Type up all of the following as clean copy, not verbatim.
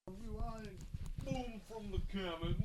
Boom from the cannon.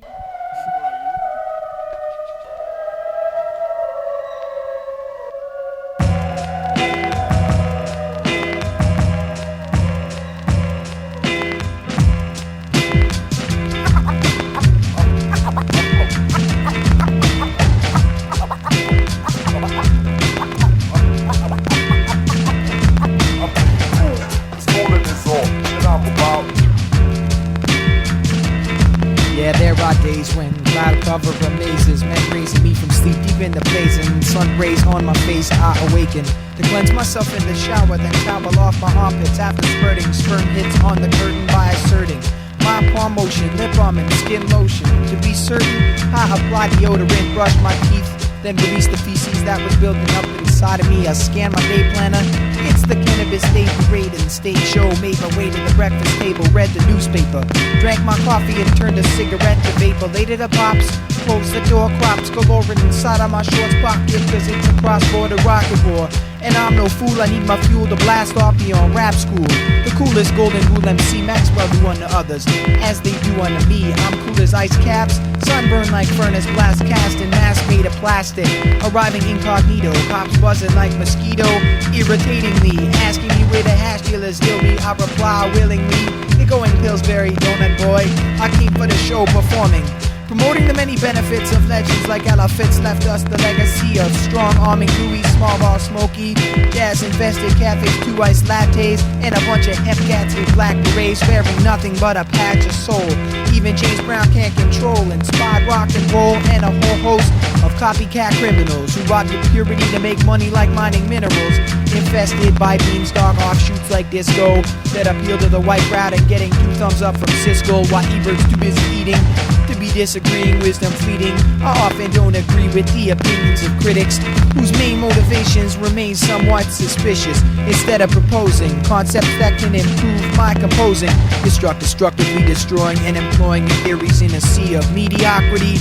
Yeah, there are days when cloud cover amazes, men raising me from sleep deep in the blazing sun rays on my face. I awaken to cleanse myself in the shower, then towel off my armpits after spurting. Sperm hits on the curtain by asserting my palm motion, lip balm and skin lotion. To be certain, I apply deodorant, brush my teeth, then release the feces that was building up inside of me. I scan my day planner. It's the cannabis state parade and state show. Made my way to the breakfast table, read the newspaper, drank my coffee and turned a cigarette to vapor. Later the pops, closed the door, crops galore inside of my shorts pocket, cause it's a cross-border rocket war. And I'm no fool, I need my fuel to blast off beyond rap school. The coolest golden rule MC Maxwell do unto others as they do unto me. I'm cool as ice caps, sunburn like furnace blast, cast and mask made of plastic. Arriving incognito, cops buzzing like mosquito, irritatingly asking me where the hash dealers steal me. I reply willingly, you're going Pillsbury, donut boy. I came for the show performing, promoting the many benefits of legends like Ella Fitz left us the legacy of strong arming Louis, small ball Smokey, jazz infested cafes, 2 iced lattes, and a bunch of hep cats with black berets wearing nothing but a patch of soul. Even James Brown can't control inspired rock and roll, and a whole host of copycat criminals who rob your purity to make money like mining minerals. Infested by beanstalk offshoots like disco that appeal to the white crowd and getting 2 thumbs up from Cisco while Ebert's too busy eating to be disagreeing, wisdom fleeting. I often don't agree with the opinions of critics whose main motivations remain somewhat suspicious. Instead of proposing concepts that can improve my composing, destructively destroying and employing new theories in a sea of mediocrity.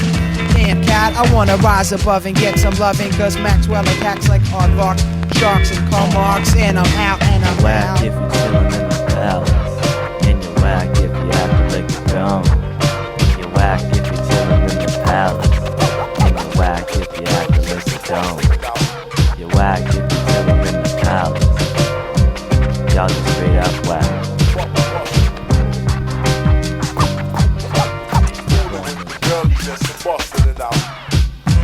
Damn cat, I wanna rise above and get some loving, cause Maxwell attacks like Aardvarks, sharks and Karl Marx, and I'm out and I'm whack out. if you're chillin' in the palace, and you're whack if you have to lick your gum. You're whack if you're chillin' in the palace, and you're whack if you have to lick your gum. You're whack if you're chillin' in the palace. Y'all just straight up whack.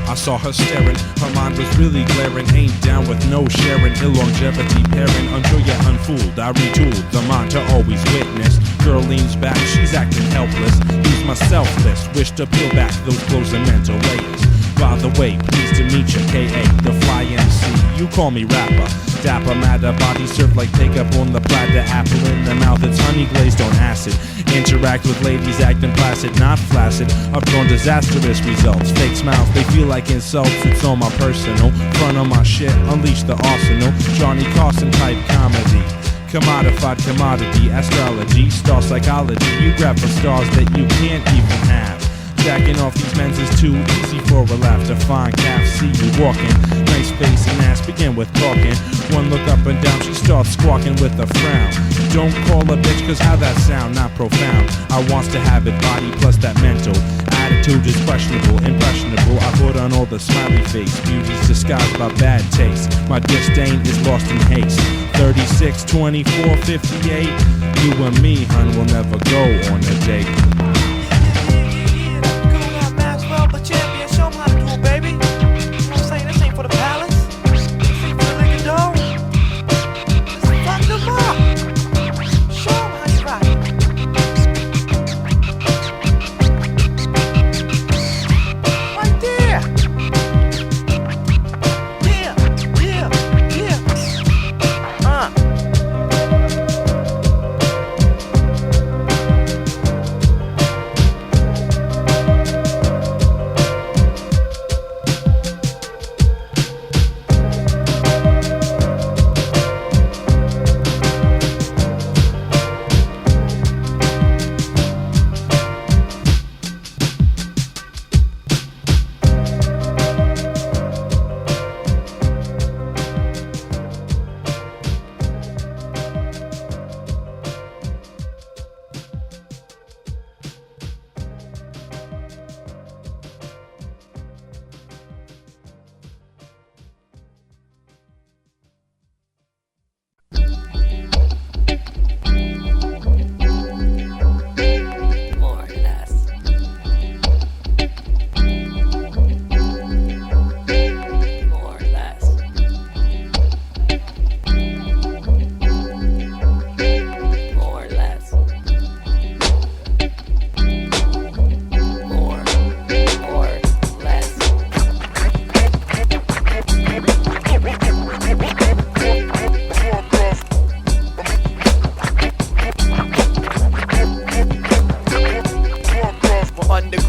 I saw her staring, her mind was really glaring. Ain't down with no sharing, ill longevity pairing. Unsure yet unfooled, I retooled the mind to always witness. Girl leans back, she's acting helpless. Use my selfless, wish to peel back those clothes and mental layers. By the way, pleased to meet you, K.A. the Fly MC. You call me rapper, dapper, matter, body served like take up on the platter. Apple in the mouth, it's honey glazed on acid. Interact with ladies acting placid, not flaccid. I've drawn disastrous results. Fake smiles, they feel like insults. It's on my personal, front of my shit, unleash the arsenal. Johnny Carson type comedy. Commodified commodity, astrology, star psychology. You grab for stars that you can't even have. Jacking off these men's is too easy for a laugh. To find calf, see you walking. Nice face and ass, begin with talking. One look up and down, she starts squawking with a frown. Don't call a bitch, cause how that sound? Not profound. I wants to have it, body plus that mental. Attitude is questionable, impressionable. I put on all the smiley face. Beauty's disguised by bad taste. My disdain is lost in haste. 36, 24, 58. You and me, hun, will never go on a date.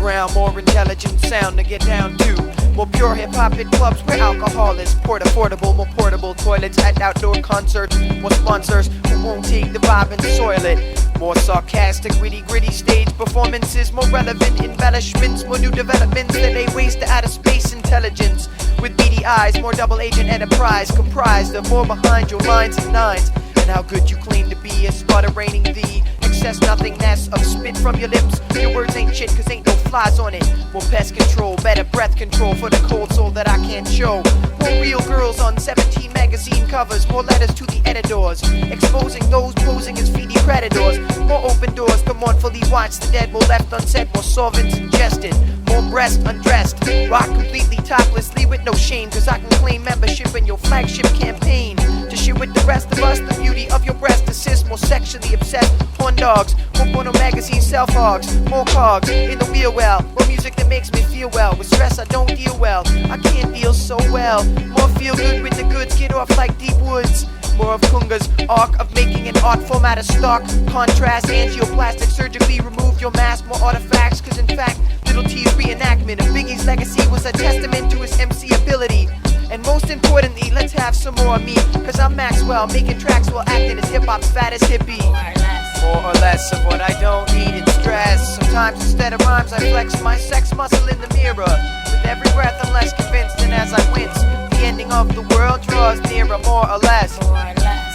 underground, more intelligent sound to get down to. More pure hip-hop in clubs where alcohol is poured affordable. More portable toilets at outdoor concerts. More sponsors who won't take the vibe and soil it. More sarcastic, witty, gritty stage performances. More relevant embellishments. More new developments that they waste to outer space intelligence. With beady eyes, more double agent enterprise. Comprised of more behind your lines and nines. And how good you claim to be is started raining the excess nothingness of spit from your lips. Your words ain't shit cause ain't no flies on it. More pest control, better breath control for the cold soul that I can't show. More real girls on 17 magazine covers. More letters to the editors, exposing those posing as feedy predators. More open doors to mournfully watch the dead. More left unsaid, more solvents ingested. More breast undressed, rock completely toplessly with no shame. Cause I can claim membership in your flagship campaign. To share with the rest of us the beauty of your breast assist. More sexually obsessed horn dogs. More porno magazine self hogs. More cogs in the wheel well. More music that makes me feel well. With stress I don't deal well, I can't deal so well. More feel good with the goods, get off like deep woods. More of Kunga's arc of making an art form out of stock. Contrast, angioplastic, surgically remove your mask. More artifacts, cause in fact Little T's reenactment of Biggie's legacy was a testament to his MC ability. And most importantly, let's have some more of me. Cause I'm Maxwell, making tracks while acting as hip-hop's fattest hippie. More or less of what I don't need in stress. Sometimes instead of rhymes I flex my sex muscle in the mirror. With every breath I'm less convinced, and as I wince the ending of the world draws nearer. More or less.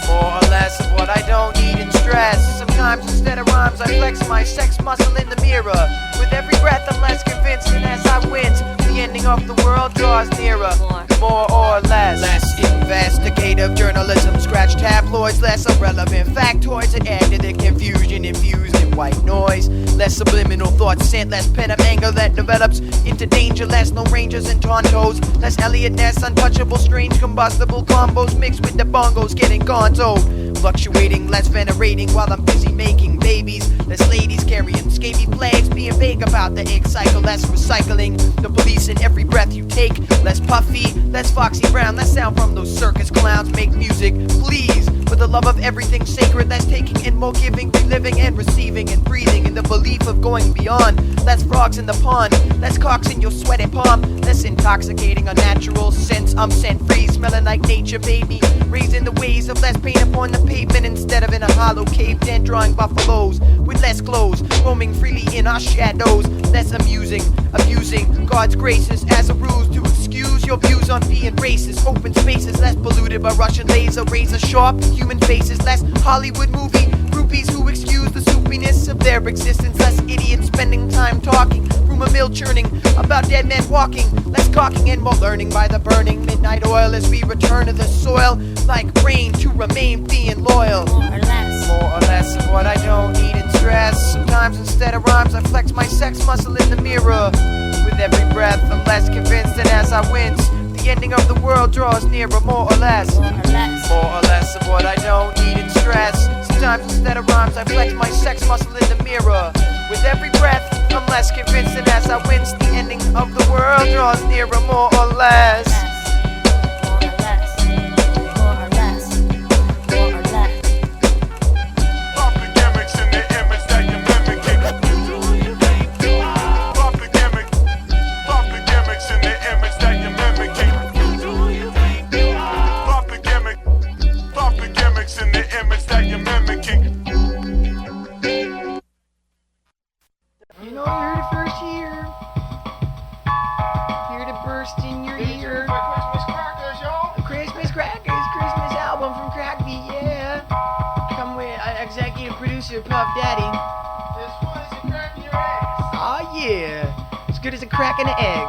More or less of what I don't need in stress. Sometimes instead of rhymes I flex my sex muscle in the mirror. With every breath I'm less convinced, and as I wince the ending of the world draws nearer. More or less. Less investigative journalism, scratch tabloids. Less irrelevant factoids that add to the confusion infused in white noise. Less subliminal thoughts sent, less pent-up anger that develops into danger. Less no rangers and tontos. Less Elliot Ness, untouchable, strange combustible combos mixed with the bongos getting gonzo. Fluctuating, less venerating while I'm busy making babies. Less ladies carrying scaly plagues, being vague about the egg cycle. Less recycling, the police in every breath you take. Less puffy, less Foxy Brown, less sound from those circus clowns. Make music, please, for the love of everything sacred. Less taking in, more giving, reliving and receiving and breathing in the belief of going beyond. Less frogs in the pond, less cocks in your sweaty palm. Less intoxicating, unnatural sense. I'm scent free, smelling like nature, baby. Raising the ways of less paint upon the pavement instead of in a hollow cave den drawing buffaloes with less clothes, roaming freely in our shadows. Less amusing, abusing God's graces as a ruse to excuse your views on being racist. Open spaces less polluted by Russian laser, razor sharp human faces. Less Hollywood movie groupies who excuse the soupiness of their existence. Less idiots spending time talking, rumor mill churning about dead men walking. Less gawking and more learning by the burning midnight oil as we return to the soil like rain to remain being loyal. More or less of what I don't need in stress. Sometimes instead of rhymes I flex my sex muscle in the mirror. With every breath I'm less convinced, and as I wince the ending of the world draws nearer. More or less. More or less of what I don't need in stress. Sometimes instead of rhymes I flex my sex muscle in the mirror. With every breath I'm less convinced, and as I wince the ending of the world draws nearer. More or less. You know, you heard it first here. Here to burst in your ear. Christmas crackers, y'all. Christmas Crackers, Christmas album from Crackby, yeah. Come with executive producer Puff Daddy. As fun as a crack in your ass. Aw, yeah. As good as a crack in an egg.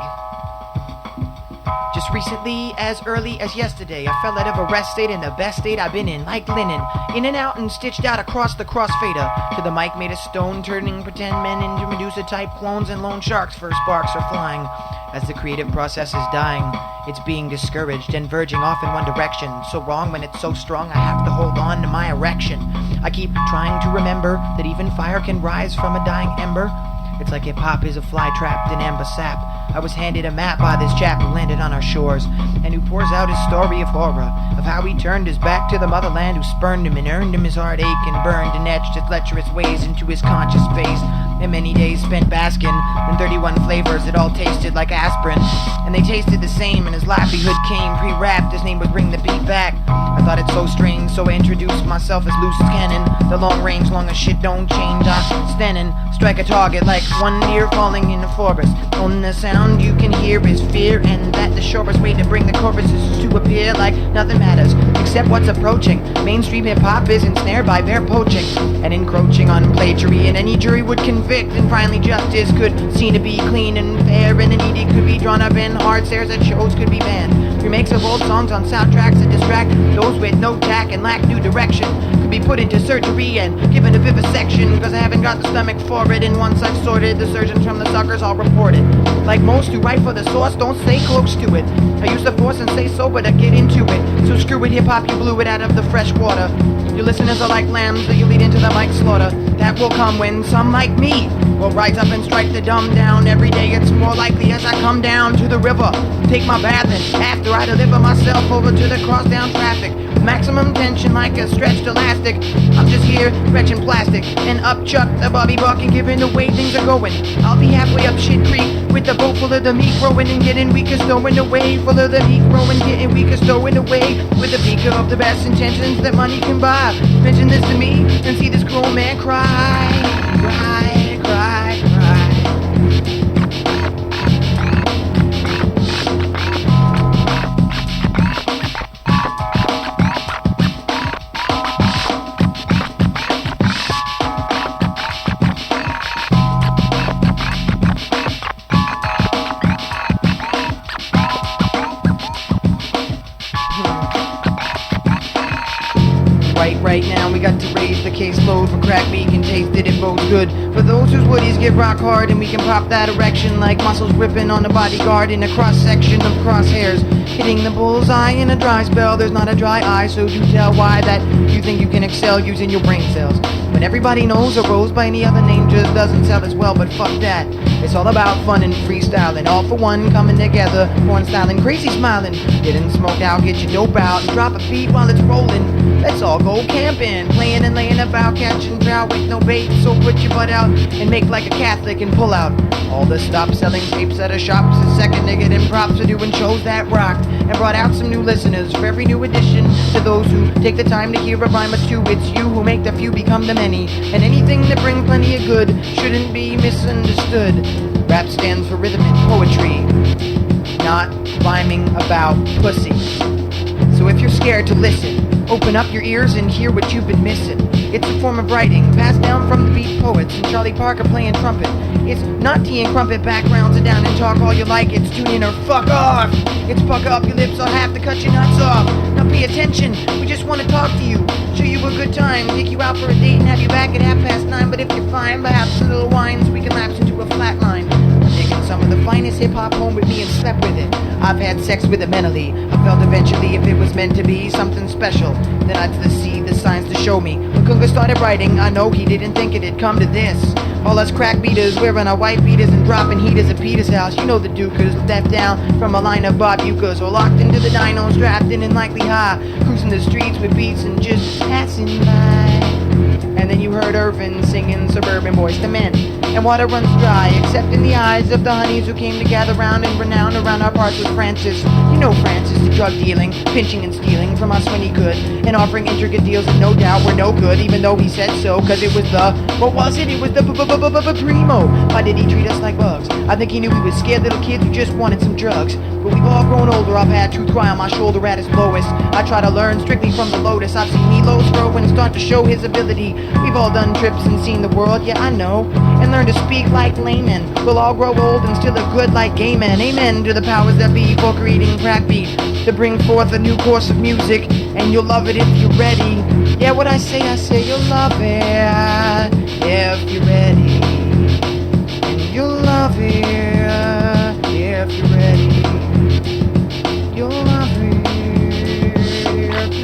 Just recently, as early as yesterday, I fell out of a rest state in the best state I've been in, like linen. In and out and stitched out across the crossfader. To the mic made of stone, turning pretend men into Medusa-type clones, and lone sharks for sparks are flying. As the creative process is dying, it's being discouraged and verging off in one direction. So wrong when it's so strong, I have to hold on to my erection. I keep trying to remember that even fire can rise from a dying ember. It's like hip-hop is a fly trapped in amber sap. I was handed a map by this chap who landed on our shores, and who pours out his story of horror, of how he turned his back to the motherland who spurned him and earned him his heartache and burned and etched its lecherous ways into his conscious face. And many days spent basking in 31 flavors that all tasted like aspirin, and they tasted the same, and his livelihood came pre-wrapped. His name was Bring the Beat Back. I thought it so strange, so I introduced myself as loose as cannon. The long range, long as shit don't change. I'm standing, strike a target like one deer falling in the forest. On the sound you can hear is fear, and that the shortest way to bring the choruses to appear like nothing matters except what's approaching. Mainstream hip-hop is ensnared by their poaching and encroaching on plagiary, and any jury would convict, and finally justice could seem to be clean and fair, and an edict could be drawn up and hard stares at shows could be banned. Remakes of old songs on soundtracks that distract those with no tack and lack new direction could be put into surgery and given a vivisection, cause I haven't got the stomach for it, and once I've sorted the surgeons from the suckers I'll report it. Like most who write for the source, don't stay close to it. I use the force and say so, but I get into it. So screw it, hip-hop, you blew it out of the fresh water. Your listeners are like lambs that you lead into the mic slaughter. That will come when some like me will rise up and strike the dumb down. Every day it's more likely as I come down to the river, take my bath, and after I deliver myself over to the cross down traffic. Maximum tension like a stretched elastic. I'm just here stretching plastic and up chuck the Bobby Buck and giving the way things are going. I'll be halfway up shit creek with the boat full of the meat growing and getting weaker, stowing away. Full of the meat growing, getting weaker, stowing away with the peak of the best intentions that money can buy. Mention this to me and see this grown man cry, cry, cry, cry. Right now we got to raise the caseload for crack we can taste it bodes good. For those whose woodies get rock hard and we can pop that erection like muscles ripping on a bodyguard in a cross-section of crosshairs. Hitting the bullseye in a dry spell, there's not a dry eye, so do tell why that you think you can excel using your brain cells. When everybody knows a rose by any other name just doesn't sell as well, but fuck that. It's all about fun and freestyling, all for one coming together, porn styling, crazy smiling. Getting smoked out, get your dope out, and drop a beat while it's rolling. Let's all go camping, playing and laying about, catching trout with no bait. So put your butt out and make like a Catholic and pull out all the stop selling tapes at a shops. A second to get in props for doing shows that rocked and brought out some new listeners for every new edition. To those who take the time to hear a rhyme or two, it's you who make the few become the many. And anything that bring plenty of good shouldn't be misunderstood. Rap stands for rhythm and poetry, not rhyming about pussy. So if you're scared to listen, open up your ears and hear what you've been missing. It's a form of writing, passed down from the beat poets and Charlie Parker playing trumpet. It's not tea and crumpet backgrounds and down and talk all you like. It's tune in or fuck off. It's pucker up your lips or have to cut your nuts off. Now pay attention, we just want to talk to you, show you a good time, take you out for a date and have you back at 9:30. But if you're fine, perhaps a little wine so we can lapse into a flat line. Taking some of the finest hip-hop home with me and slept with it. I've had sex with it mentally. I felt eventually if it was meant to be something special, then I'd see the signs to show me. When Kunga started writing, I know he didn't think it'd come to this. All us crack beaters wearing our white beaters and dropping heaters at Peter's house. You know the dukers, left down from a line of barbucas, or locked into the dinos, strapped in and likely high, cruising the streets with beats and just passing by. And then you heard Irvin singing Suburban Boys to Men, and water runs dry, except in the eyes of the honeys who came to gather round and renown around our parts with Francis. You know Francis, the drug dealing, pinching and stealing from us when he could, and offering intricate deals that no doubt were no good, even though he said so, cause it was the, what was it? It was the Primo. Why did he treat us like bugs? I think he knew we were scared little kids who just wanted some drugs. But we've all grown older, I've had truth cry on my shoulder at its lowest. I try to learn strictly from the lotus. I've seen Milos grow and start to show his ability. We've all done trips and seen the world, yeah I know, and learn to speak like laymen. We'll all grow old and still look good like gay men. Amen to the powers that be for creating crack beat to bring forth a new course of music, and you'll love it if you're ready. Yeah, what I say you'll love it if you're ready, and you'll love it if you're ready. You'll love it if you're ready.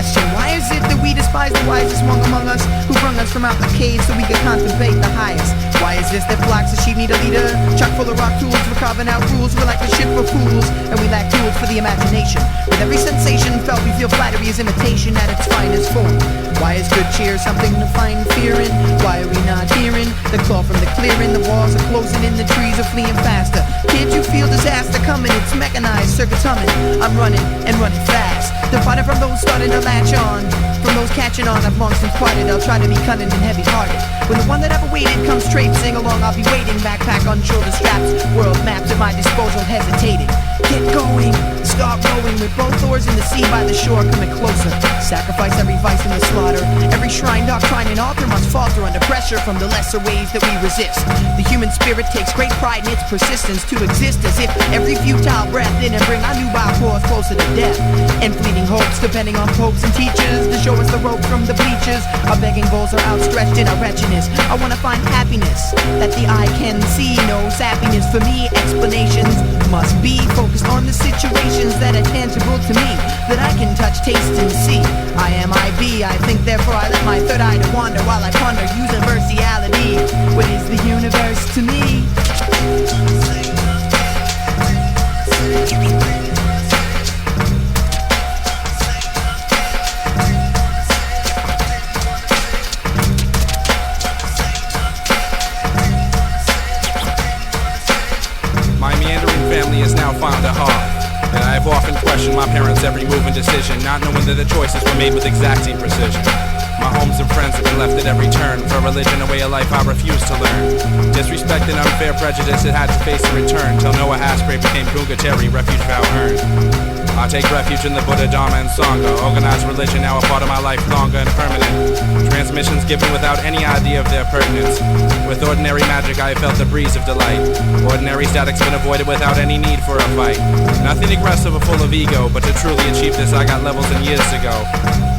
question, why is it that we despise the wisest one among us, who brung us from out the cave so we could contemplate the highest? Why is this that flocks of sheep need a leader, chock full of rock tools, we're carving out rules, we're like a ship for fools, and we lack tools for the imagination. With every sensation felt, we feel flattery is imitation at its finest form. Why is good cheer something to find fear in? Why are we not hearing the call from the clearing? The walls are closing in, the trees are fleeing faster. Can't you feel disaster coming? It's mechanized, circuits humming. I'm running and running fast, departed from those starting to latch on, from those catching on. I've long since parted. I'll try to be cunning and heavy-hearted. When the one that ever waited comes traipsing along, I'll be waiting, backpack on shoulder straps, world maps at my disposal, hesitating. Get going, start rowing with both oars in the sea by the shore, coming closer. Sacrifice every vice in the slaughter. Every shrine, doctrine, and altar must falter under pressure from the lesser ways that we resist. The human spirit takes great pride in its persistence to exist as if every futile breath in and bring our nubile course closer to death. And fleeting hopes depending on popes and teachers to show us the rope from the bleachers. Our begging bowls are outstretched in our wretchedness. I wanna find happiness that the eye can see. No happiness for me, explanations must be focused on the situations that are tangible to me, that I can touch, taste, and see. I am, I be, I think, therefore I let my third eye to wander while I ponder universality. What is the universe to me? My meandering family has now found a hearth, and I have often questioned my parents' every move and decision, not knowing that the choices were made with exacting precision. My homes and friends have been left at every turn, for a religion, a way of life I refuse to learn. Disrespect and unfair prejudice it had to face a return, till Noah Haskell became Pungateri, refuge vow earned. I take refuge in the Buddha, Dharma, and Sangha. Organized religion now a part of my life, longer and permanent. Transmissions given without any idea of their pertinence. With ordinary magic I have felt the breeze of delight. Ordinary static's been avoided without any need for a fight. Nothing aggressive or full of ego, but to truly achieve this I got levels and years to go.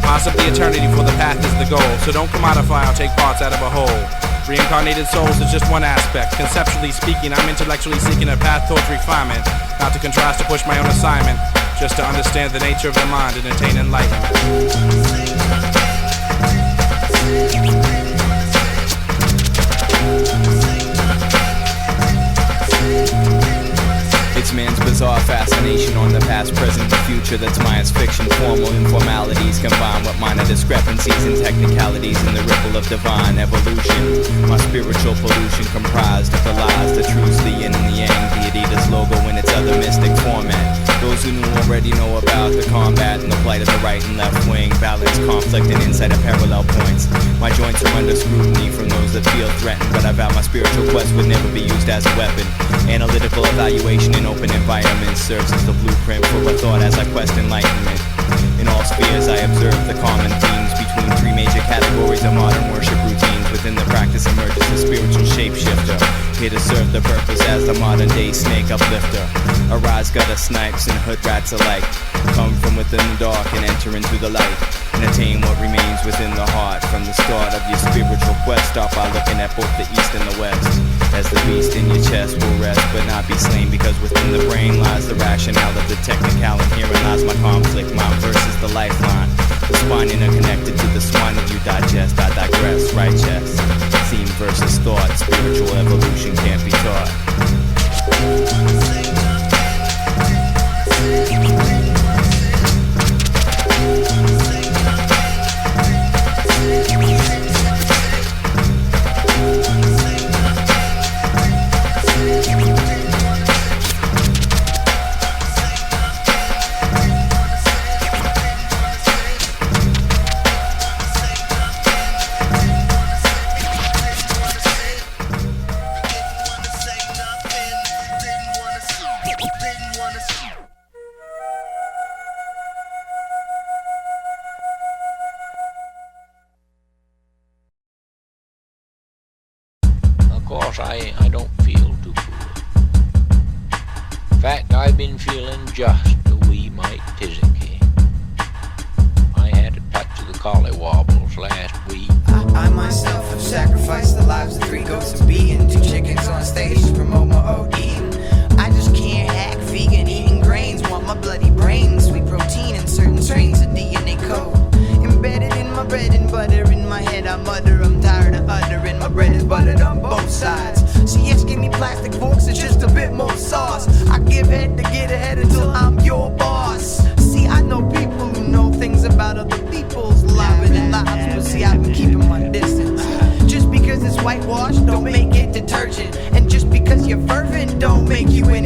Possibly eternity, for the path is the goal. So don't commodify or take parts out of a whole. Reincarnated souls is just one aspect. Conceptually speaking, I'm intellectually seeking a path towards refinement. Not to contrast or push my own assignment, just to understand the nature of the mind and attain enlightenment. It's man's bizarre fascination on the past, present, and future that's Maya's fiction. Formal informalities combined with minor discrepancies and technicalities in the ripple of divine evolution. My spiritual pollution comprised of the lies, the truths, the yin and the yang, deity's logo in its other mystic format. Those who knew already know about the combat and the plight of the right and left wing. Balance, conflict, and insight at parallel points. My joints are under scrutiny from those that feel threatened, but I vow my spiritual quest would never be used as a weapon. Analytical evaluation in open environments serves as the blueprint for a thought as I quest enlightenment. In all spheres I observe the common themes between three major categories of modern worship routines. Within the practice emerges a spiritual shapeshifter, here to serve the purpose as the modern day snake uplifter. Arise gutter snipes and hood rats alike, come from within the dark and enter into the light, and attain what remains within the heart. From the start of your spiritual quest, start by looking at both the east and the west. As the beast in your chest will rest but not be slain, because within the brain lies the rationale of the technical, and herein lies my conflict. Mind versus the lifeline, the spine interconnected to the swine of you digest. I digress, right chest. Theme versus thought, spiritual evolution can't be taught. I don't feel too good. In fact, I've been feeling just a wee mite tizzy. I had a touch of the collywobbles last week. I myself have sacrificed the lives of 3 goats of bee and 2 chickens on stage to promote my OD. I just can't hack vegan eating grains, want my bloody brains, sweet protein and certain strains of DNA code.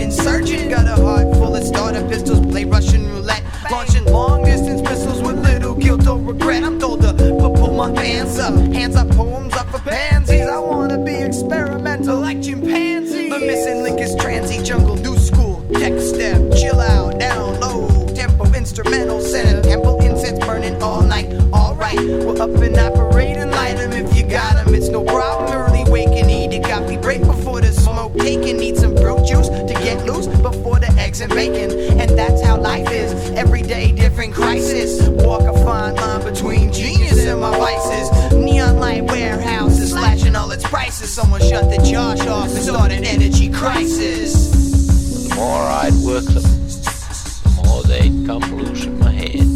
insurgent. Got a heart full of starter pistols, play Russian roulette, launching long distance missiles with little guilt or regret. I'm told to pull my pants up, hands up, poems up for pansies. I wanna be experimental like chimpanzees. The missing link is transy jungle, new school, tech step, chill out, down low, tempo instrumental, set a temple, incense burning all night. Alright, we're up and operating, light 'em if you got 'em, it's no problem. Early waking, eat a coffee break before the smoke taking. Need some fruit juice to get loose before the eggs and bacon. And that's how life is, every day different crisis. Walk a fine line between genius and my vices. Neon light warehouses slashing all its prices. Someone shut the Josh off and start an energy crisis. The more I'd work them, the more they'd come loose in my head.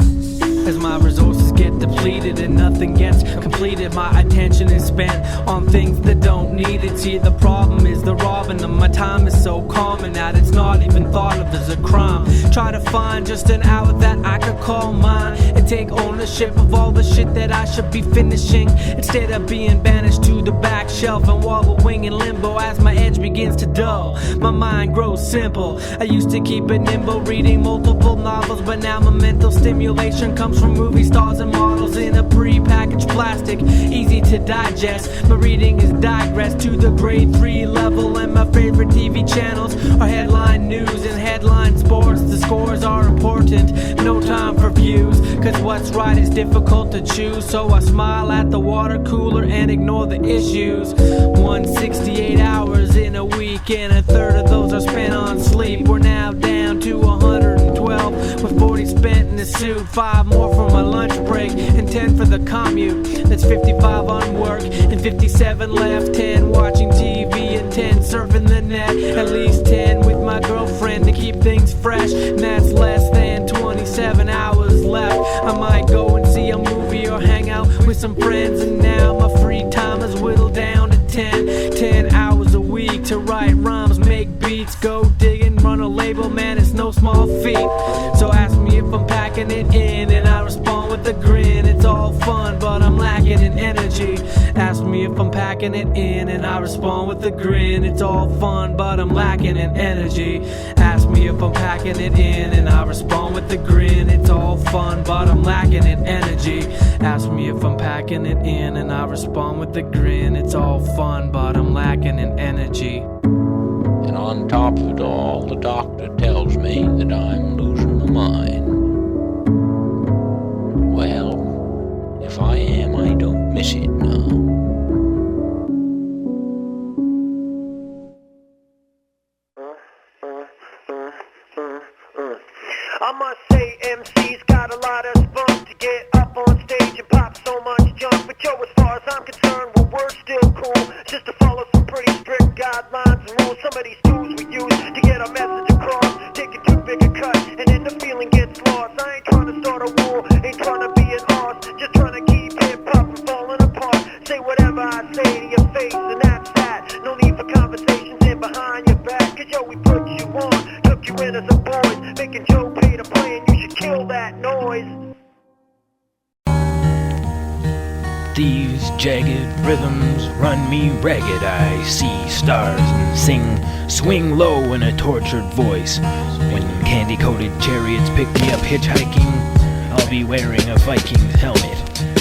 As my resources get depleted and nothing gets completed, my attention is spent on things that don't need it. See, the problem is the robbing of my time is so common that it's not even thought of as a crime. Try to find just an hour that I could call mine and take ownership of all the shit that I should be finishing, instead of being banished to the back shelf and wallowing in limbo as my edge begins to dull. My mind grows simple. I used to keep it nimble, reading multiple novels, but now my mental stimulation comes from movie stars and models in a pre-packaged plastic, easy to digest. My reading is digressed to the grade 3 level, and my favorite TV channels are headline news and headline sports. The scores are important, no time for views, cause what's right is difficult to choose. So I smile at the water cooler and ignore the issues. 168 hours in a week, and a third of those are spent on sleep. We're now down to 112, with 40 spent in the suit, 5 more for my lunch break, and 10 for the commute. That's 55 on work, and 57 left, 10 watching TV, and 10 surfing the net, at least 10 with my girlfriend to keep things fresh, and that's less than 27 hours left. I might go and see a movie or hang out with some friends, and now my free time is whittled down to 10 hours a week to write rhymes, make beats, go digging, run a label, man, it's no small feat. So ask me if I'm packing it in, and I respond with a grin. It's all fun, but I'm lacking in energy. Ask me if I'm packing it in, and I respond with a grin. It's all fun, but I'm lacking in energy. Ask me if I'm packing it in, and I respond with a grin. It's all fun, but I'm lacking in energy. Ask me if I'm packing it in, and I respond with a grin. It's all fun, but I'm lacking in energy. And on top of it all, the doctor tells me that I'm losing my mind. Well, if I am, I don't miss it now. I must say MC's got a lot of spunk to get up on stage and pop so much junk. But yo, as far as I'm concerned, well, we're still cool. Just to follow some pretty strict guidelines and rules. Some of these tools we use to get our message across. Taking too big a cut, and then the feeling gets lost. I ain't trying to start a war, ain't trying to be an arse. Just trying to keep hip-hop from falling apart. Say whatever I say to your face, and that's that. No need for conversations in behind your back. Cause yo, we put you on, took you in as a boy, making Joe pay to play, and you should kill that noise. These jagged rhythms run me ragged. I see stars and sing, swing low in a tortured voice. When candy-coated chariots pick me up hitchhiking, I'll be wearing a Viking's helmet.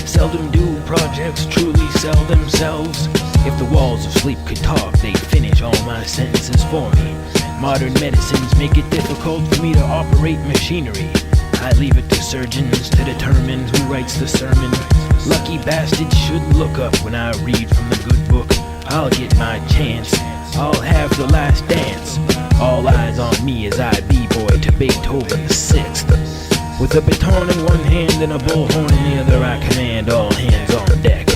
Seldom do projects truly sell themselves. If the walls of sleep could talk, they'd finish all my sentences for me. Modern medicines make it difficult for me to operate machinery. I leave it to surgeons to determine who writes the sermon. Lucky bastards shouldn't look up when I read from the good book. I'll get my chance, I'll have the last dance. All eyes on me as I b-boy to Beethoven the 6th. With a baton in one hand and a bullhorn in the other, I command all hands on deck.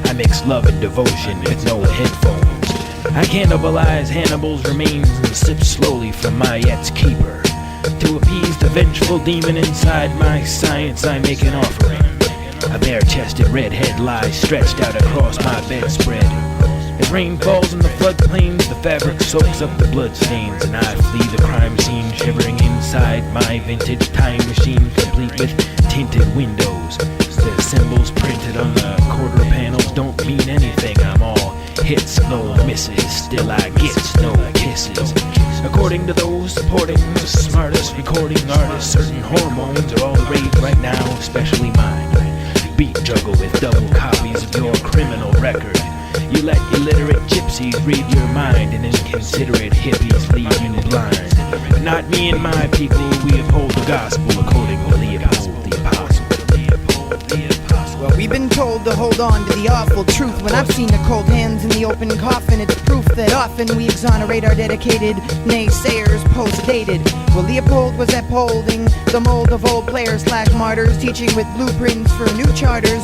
I mix love and devotion with no headphones. I cannibalize Hannibal's remains and sip slowly from Mayette's keeper. To appease the vengeful demon inside my science, I make an offering. A bare-chested redhead lies stretched out across my bedspread. As rain falls in the floodplains, the fabric soaks up the bloodstains, and I flee the crime scene, shivering inside my vintage time machine, complete with tinted windows. The symbols printed on the quarter panels don't mean anything. I'm all hits, no misses, still I get no kisses. According According to those supporting the smartest recording artists, certain hormones are all the rage right now, especially mine. I beat juggle with double copies of your criminal record. You let illiterate gypsies read your mind, and inconsiderate hippies leave you blind. But not me and my people, we uphold the gospel according to Leopold the Apostle. Well, we've been told to hold on to the awful truth. When I've seen the cold hands in the open coffin, it's proof that often we exonerate our dedicated naysayers post-dated. Well, Leopold was upholding the mold of old players / martyrs, teaching with blueprints for new charters,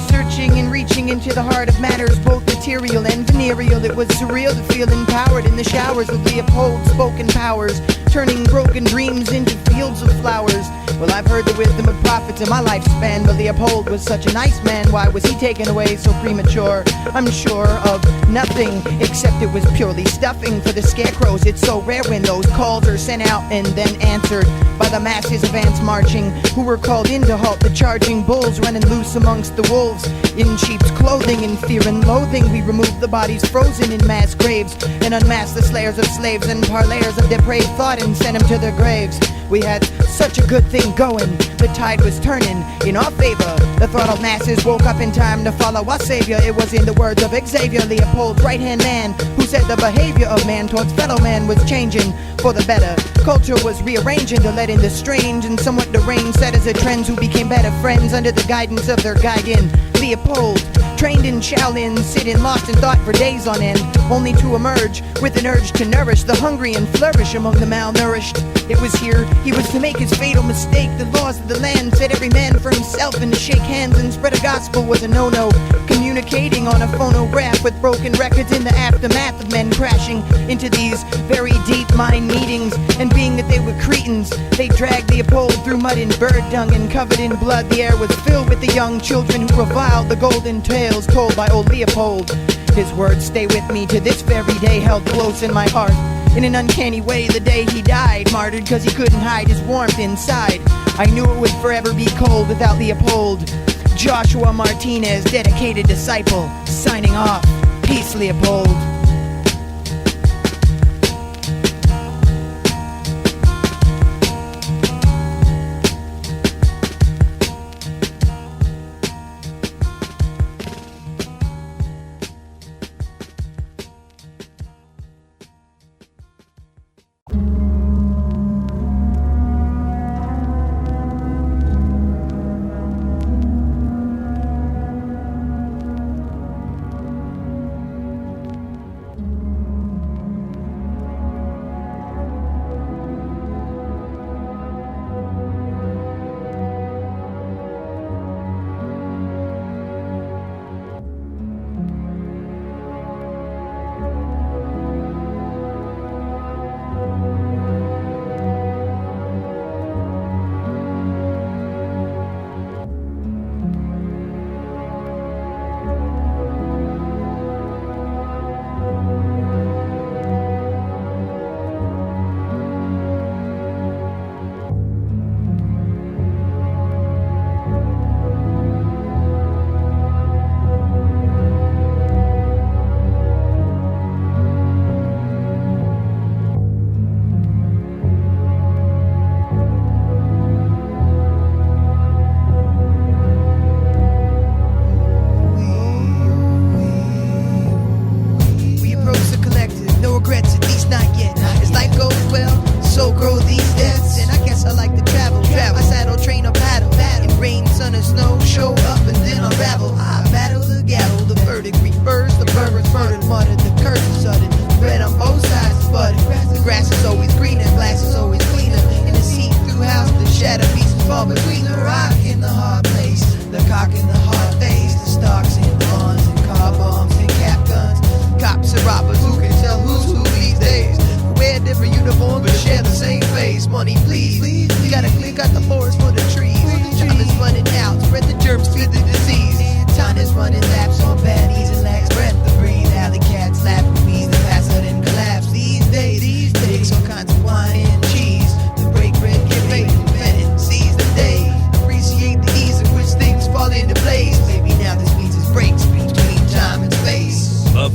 searching and reaching into the heart of matters, both material and venereal. It was surreal to feel empowered in the showers of Leopold's spoken powers, turning broken dreams into fields of flowers. Well, I've heard the wisdom of prophets in my lifespan, but Leopold was such a nice man. Why was he taken away so premature? I'm sure of nothing, except it was purely stuffing for the scarecrows. It's so rare when those calls are sent out and then answered by the masses of ants marching, who were called in to halt the charging bulls running loose amongst the wolves. In sheep's clothing, in fear and loathing, we removed the bodies frozen in mass graves, and unmasked the slayers of slaves and parlayers of depraved thought, and sent them to their graves. We had such a good thing going, the tide was turning in our favor. The throttled masses woke up in time to follow our savior. It was in the words of Xavier, Leopold's right-hand man, who said the behavior of man towards fellow man was changing for the better. Culture was rearranging to let in the strange and somewhat deranged setters of trends who became better friends under the guidance of their guardian. Leopold, trained in Shaolin, sitting lost in thought for days on end, only to emerge with an urge to nourish the hungry and flourish among the malnourished. It was here he was to make his fatal mistake. The laws of the land said every man for himself, and to shake hands and spread a gospel was a no-no. Communicating on a phonograph with broken records in the aftermath of men crashing into these very deep mind meetings, and being that they were cretins, they dragged Leopold through mud and bird dung, and covered in blood the air was filled with the young children who reviled the golden tales told by old Leopold. His words stay with me to this very day, held close in my heart. In an uncanny way, the day he died, martyred cause he couldn't hide his warmth inside. I knew it would forever be cold without Leopold. Joshua Martinez, dedicated disciple, signing off. Peace, Leopold.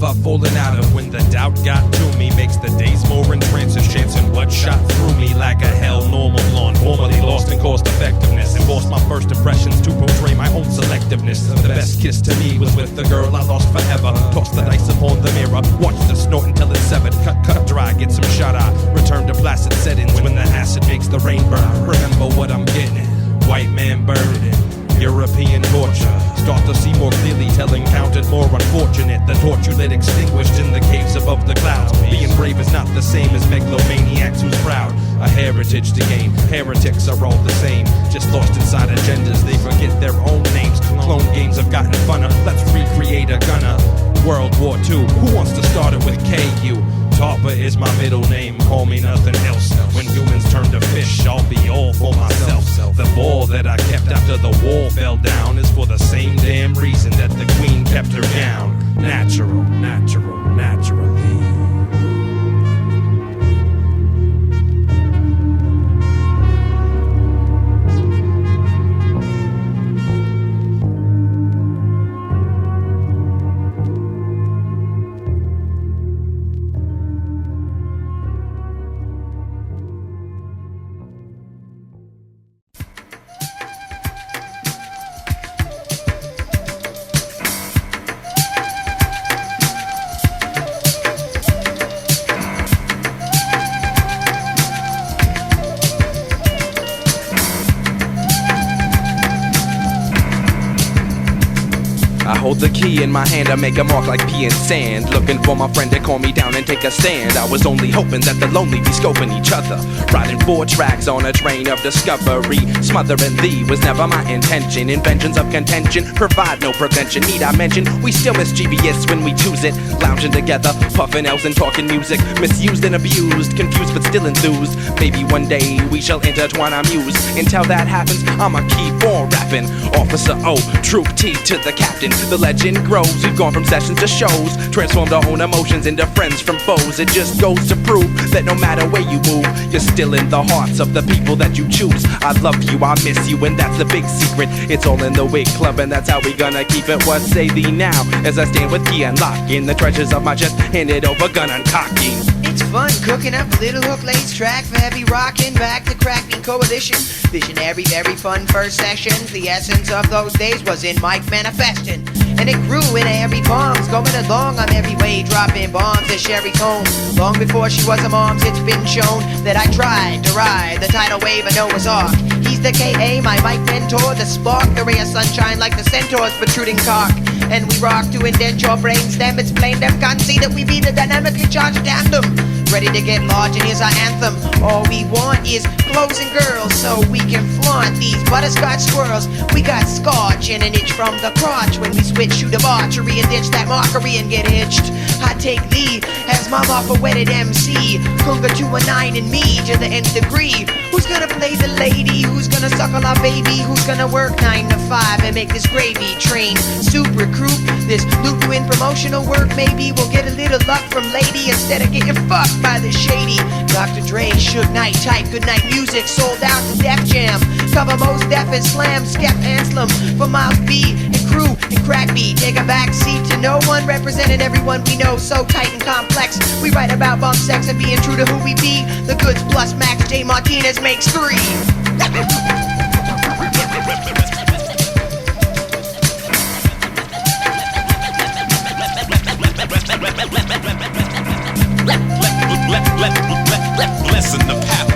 I've fallen out of when the doubt got to me makes the days more entrancing. experience and chance and what shot through me like a hell normal blonde, formerly lost in cost effectiveness, and forced my first impressions to portray my own selectiveness. The best kiss to me was with the girl I lost forever. Toss the dice upon the mirror, watch the snort until it's severed. Cut dry, get some shut eye, return to placid settings when the acid makes the rain burn. Remember what I'm getting, white man burden, European torture. Start to see more clearly, telling counted more unfortunate. The torch you lit extinguished in the caves above the clouds. Being brave is not the same as megalomaniacs who's proud. A heritage to gain, heretics are all the same, just lost inside agendas, they forget their own names. Clone games have gotten funner, let's recreate a gunner. World War II, who wants to start it with KU? Tarpa is my middle name, call me nothing else. When humans turn to fish, I'll be all for myself. The ball that I kept after the wall fell down is for the same damn reason that the queen kept her down. Natural, naturally. Hold the key in my hand, I make a mark like pee in sand. Looking for my friend to calm me down and take a stand. I was only hoping that the lonely be scoping each other. Riding 4 tracks on a train of discovery. Smothering thee was never my intention. Inventions of contention provide no prevention. Need I mention, we still mischievous when we choose it. Lounging together, puffing L's and talking music. Misused and abused, confused but still enthused. Maybe one day we shall intertwine our muse. Until that happens, I'ma keep on rapping. Officer O, Troop T to the captain. The legend grows, we've gone from sessions to shows, transformed our own emotions into friends from foes. It just goes to prove that no matter where you move, you're still in the hearts of the people that you choose. I love you, I miss you, and that's the big secret. It's all in the Wig Club, and that's how we gonna keep it. What say thee now, as I stand with key and lock in the treasures of my chest, handed over gun uncocking. It's fun cooking up a little hook lace track for heavy rockin' back to crack me coalition. Visionary, very fun first sessions. The essence of those days was in Mike manifesting. And it grew in every bombs, going along on every way, dropping bombs at Sherry's home. Long before she was a mom's, it's been shown that I tried to ride the tidal wave of Noah's Ark. He's the K.A., my Mike mentor, the spark, the ray of sunshine like the centaur's protruding cock. And we rock to indent your brainstem, explain them, can't see that we be the dynamically charged tandem. Ready to get large, and here's our anthem. All we want is clothes and girls, so we can flaunt these butterscotch swirls. We got scotch and an itch from the crotch when we switch to debauchery and ditch that mockery and get hitched. I take thee as my lawful wedded MC, Kunga to a 9 and me to the nth degree. Who's gonna play the lady? Who's gonna suckle our baby? Who's gonna work 9 to 5 and make this gravy train soup recruit? This loop in promotional work, maybe we'll get a little luck from lady instead of getting fucked by the shady. Dr. Dre, Suge Knight type, good night music, sold out to Def Jam. Cover most Def and Slam, Skep Anselm for Miles B and Crew and Crack B. Take a back seat to no one, representing everyone we know, so tight and complex. We write about bum sex and being true to who we be. The goods plus Max J. Martinez makes 3. Listen to path.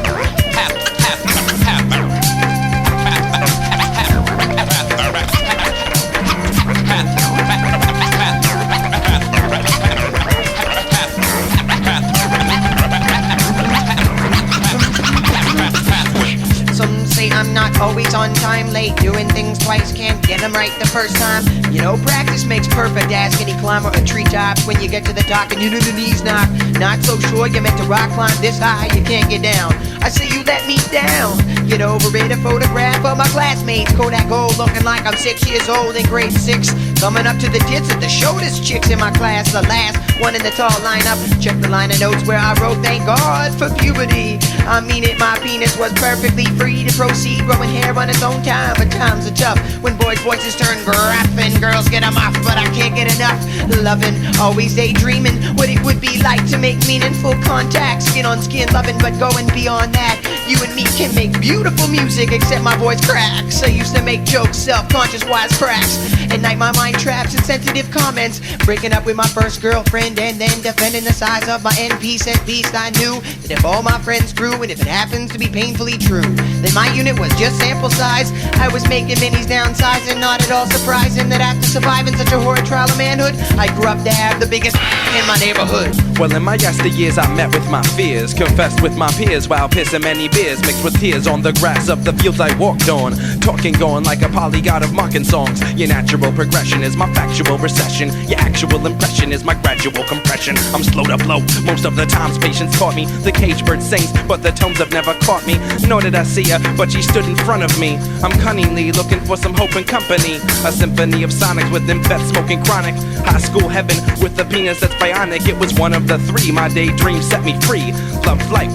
Some say I'm not always on time, late, doing things twice, can't get them right the first time. You know, practice makes perfect. Ask any climber a treetop when you get to the top and you know the knees knock. Not so sure you're meant to rock climb this high, you can't get down. I say you let me down. Get over it, a photograph of my classmates. Kodak Gold looking like I'm 6 years old in grade 6. Coming up to the tits of the shortest chicks in my class. The last one in the tall lineup. Check the line of notes where I wrote, thank God for puberty. I mean it, my penis was perfectly free to proceed, growing hair on its own time. But times are tough when boys' voices turn gruff and girls get them off. But I can't get enough loving, always daydreaming what it would be like to make meaningful contact, skin on skin loving. But going beyond that, you and me can make beautiful music, except my voice cracks. I used to make jokes, self-conscious wisecracks. At night my mind traps in sensitive comments, breaking up with my first girlfriend and then defending the size of my NP set beast. I knew that if all my friends grew, and if it happens to be painfully true, then my unit was just sample size. I was making minis downsizing, not at all surprising that after surviving such a horrid trial of manhood, I grew up to have the biggest in my neighborhood. Well, in my yesteryears I met with my fears, confessed with my peers while pissing many beers, mixed with tears on the grass of the fields I walked on, talking going like a polyglot of mocking songs. Your natural progression is my factual recession, your actual impression is my gradual compression. I'm slow to blow, most of the times patience taught me. The cage bird sings, but the tones have never caught me. Nor did I see her, but she stood in front of me. I'm cunningly looking for some hope and company, a symphony of sonics with them vets smoking chronic. High school heaven with the penis that's bionic. It was one of the three, my daydream set me free. Love life,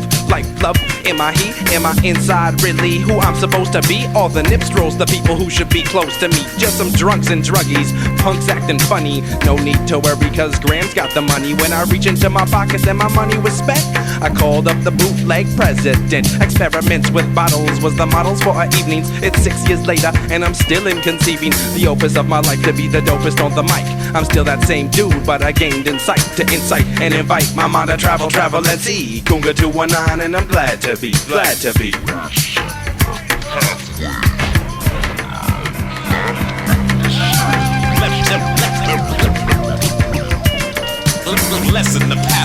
love. Am I he? Am I inside really who I'm supposed to be? All the nipstrolls, the people who should be close to me. Just some drunks and druggies, punks acting funny. No need to worry cause Graham's got the money. When I reach into my pockets and my money was spent, I called up the bootleg president. Experiments with bottles was the models for our evenings. It's 6 years later and I'm still in conceiving the opus of my life to be the dopest on the mic. I'm still that same dude, but I gained insight to insight and invite my mind to travel and see. Kunga 219 and I'm glad to be. Lessen the path.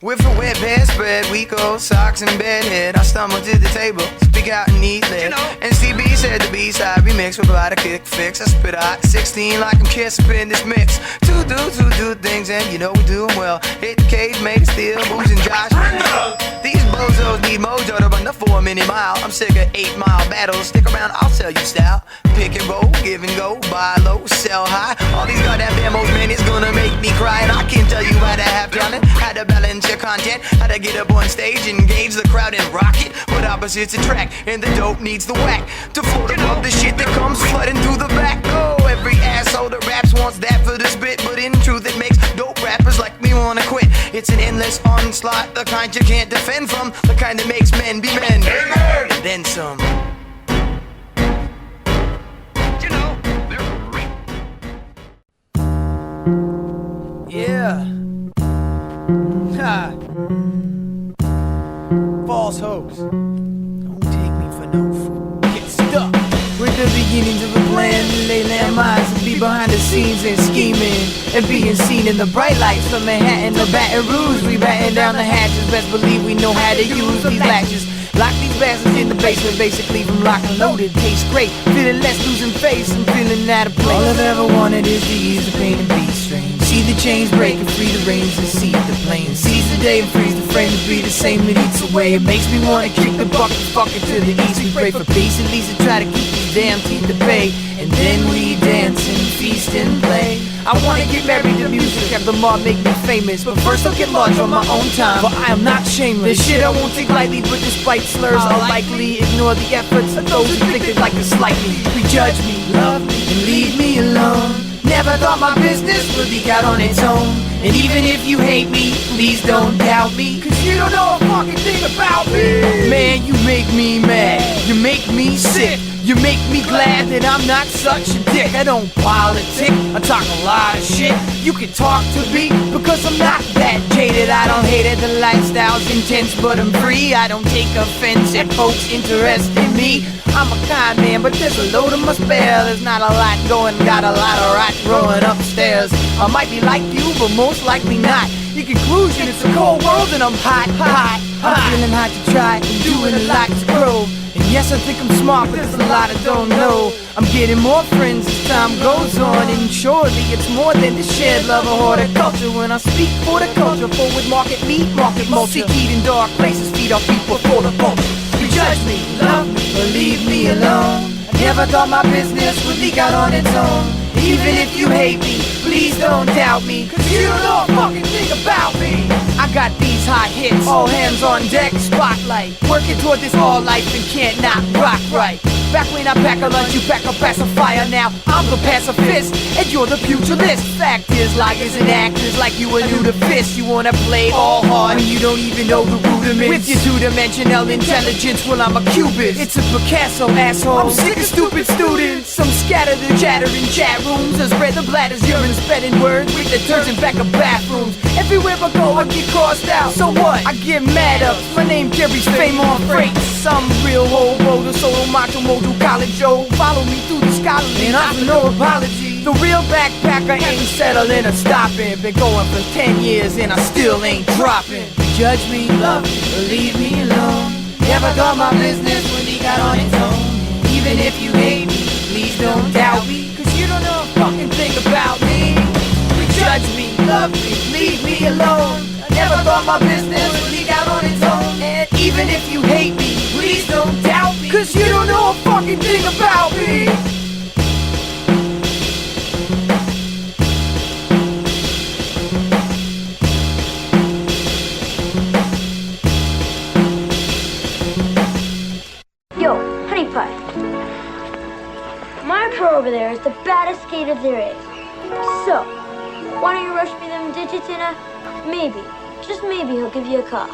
With a wet bedspread, we go socks and bedhead. I stumble to the table, speak out and eat lead. And CB said the B-side remix with a lot of kick fix. I spit out 16 like I'm kissing in this mix. Two dudes who do things and you know we do them well. Hit the cage, make it steal, booze and Josh. These bozos need mojo to run the 4-minute mile. I'm sick of 8-mile battles. Stick around, I'll sell you style. Pick and roll, give and go, buy low, sell high. All these goddamn demos, man, it's gonna make me cry. And I can't tell you how to have talent, how to balance your content, how to get up on stage, engage the crowd and rock it. But opposites attract, and the dope needs the whack to float above the shit that comes flooding through the back. Oh, every asshole that raps wants that for the spit, but in truth it makes dope rappers like me wanna quit. It's an endless onslaught, the kind you can't defend from, the kind that makes men be men, and then some. Yeah. Ha. False hopes. Don't take me for no fool. Get stuck. We're the beginnings of a plan to lay landmines and be behind the scenes and scheming and being seen in the bright lights from Manhattan to Baton Rouge. We batten down the hatches. Best believe we know how to use these latches. Lock these bastards in the basement, basically from lock and loaded. Tastes great, feeling less losing face and feeling out of place. All I've ever wanted is to ease the pain and be strange. See the chains break and free the reins and see the planes. Seize the day and freeze the frame to be the same that eats away. It makes me wanna kick the bucket, fuck it to the east. We pray for peace at least and try to keep these damn teeth at bay. And then we dance and feast and play. I wanna get married to music, have the mob make me famous. But first I'll get large on my own time, for I am not shameless. This shit I won't take lightly, but despite slurs I'll likely ignore the efforts of those who think they'd like to slightly prejudge me, love me, and leave me alone. Never thought my business would leak out on its own. And even if you hate me, please don't doubt me, cause you don't know a fucking thing about me. Man, you make me mad, you make me sick, you make me glad that I'm not such a dick. I don't politic, I talk a lot of shit. You can talk to me, because I'm not that jaded. I don't hate it, the lifestyle's intense, but I'm free. I don't take offense at folks' interest in me. I'm a kind man, but there's a load of my spare. There's not a lot going, got a lot of rot rolling upstairs. I might be like you, but most likely not. In conclusion, it's a cold world and I'm hot. I'm feeling hot to try and doing a lot to grow. And yes, I think I'm smart, but there's a lot I don't know. I'm getting more friends as time goes on, and surely it's more than the shared love of horticulture. When I speak for the culture, forward market, meat market, multi-keyed in dark places, feed off people for the vulture. You judge me, love me, or leave me alone. I never thought my business would leak out on its own. Even if you hate me, please don't doubt me, cause you don't know a fucking thing about me. I got these hot hits, all hands on deck, spotlight, working toward this all life and can't not rock right. Back when I pack a lunch, you pack a pacifier. Now I'm the pacifist, and you're the pugilist. Fact is, liars and actors like you are new to fist. You wanna play all hard when you don't even know the rudiments. With your two-dimensional intelligence, well I'm a cubist. It's a Picasso, asshole. I'm sick of stupid students. Some scattered and chatter in chat rooms, and spread the bladders, urine spreading words with the turds in back of bathrooms. Everywhere I go, I get crossed out. So what? I get mad ups. My name carries fame on freight. Some real hobo, the solo macho mojo college Joe. Follow me through the scholarly, and offer no apology. The real backpacker ain't settling or stopping. Been going for 10 years and I still ain't dropping. Judge me, love me, or leave me alone. Never thought my business would leak out on its own. Even if you hate me, please don't doubt me, cause you don't know a fucking thing about me. Judge me, love me, leave me alone. I never thought my business would leak out on its own. And even if you hate me, please don't doubt me, cause you don't know a fucking thing about me. Yo, honey pie. My pro over there is the baddest skater there is. So, why don't you rush me them digits in a... Maybe, just maybe he'll give you a call.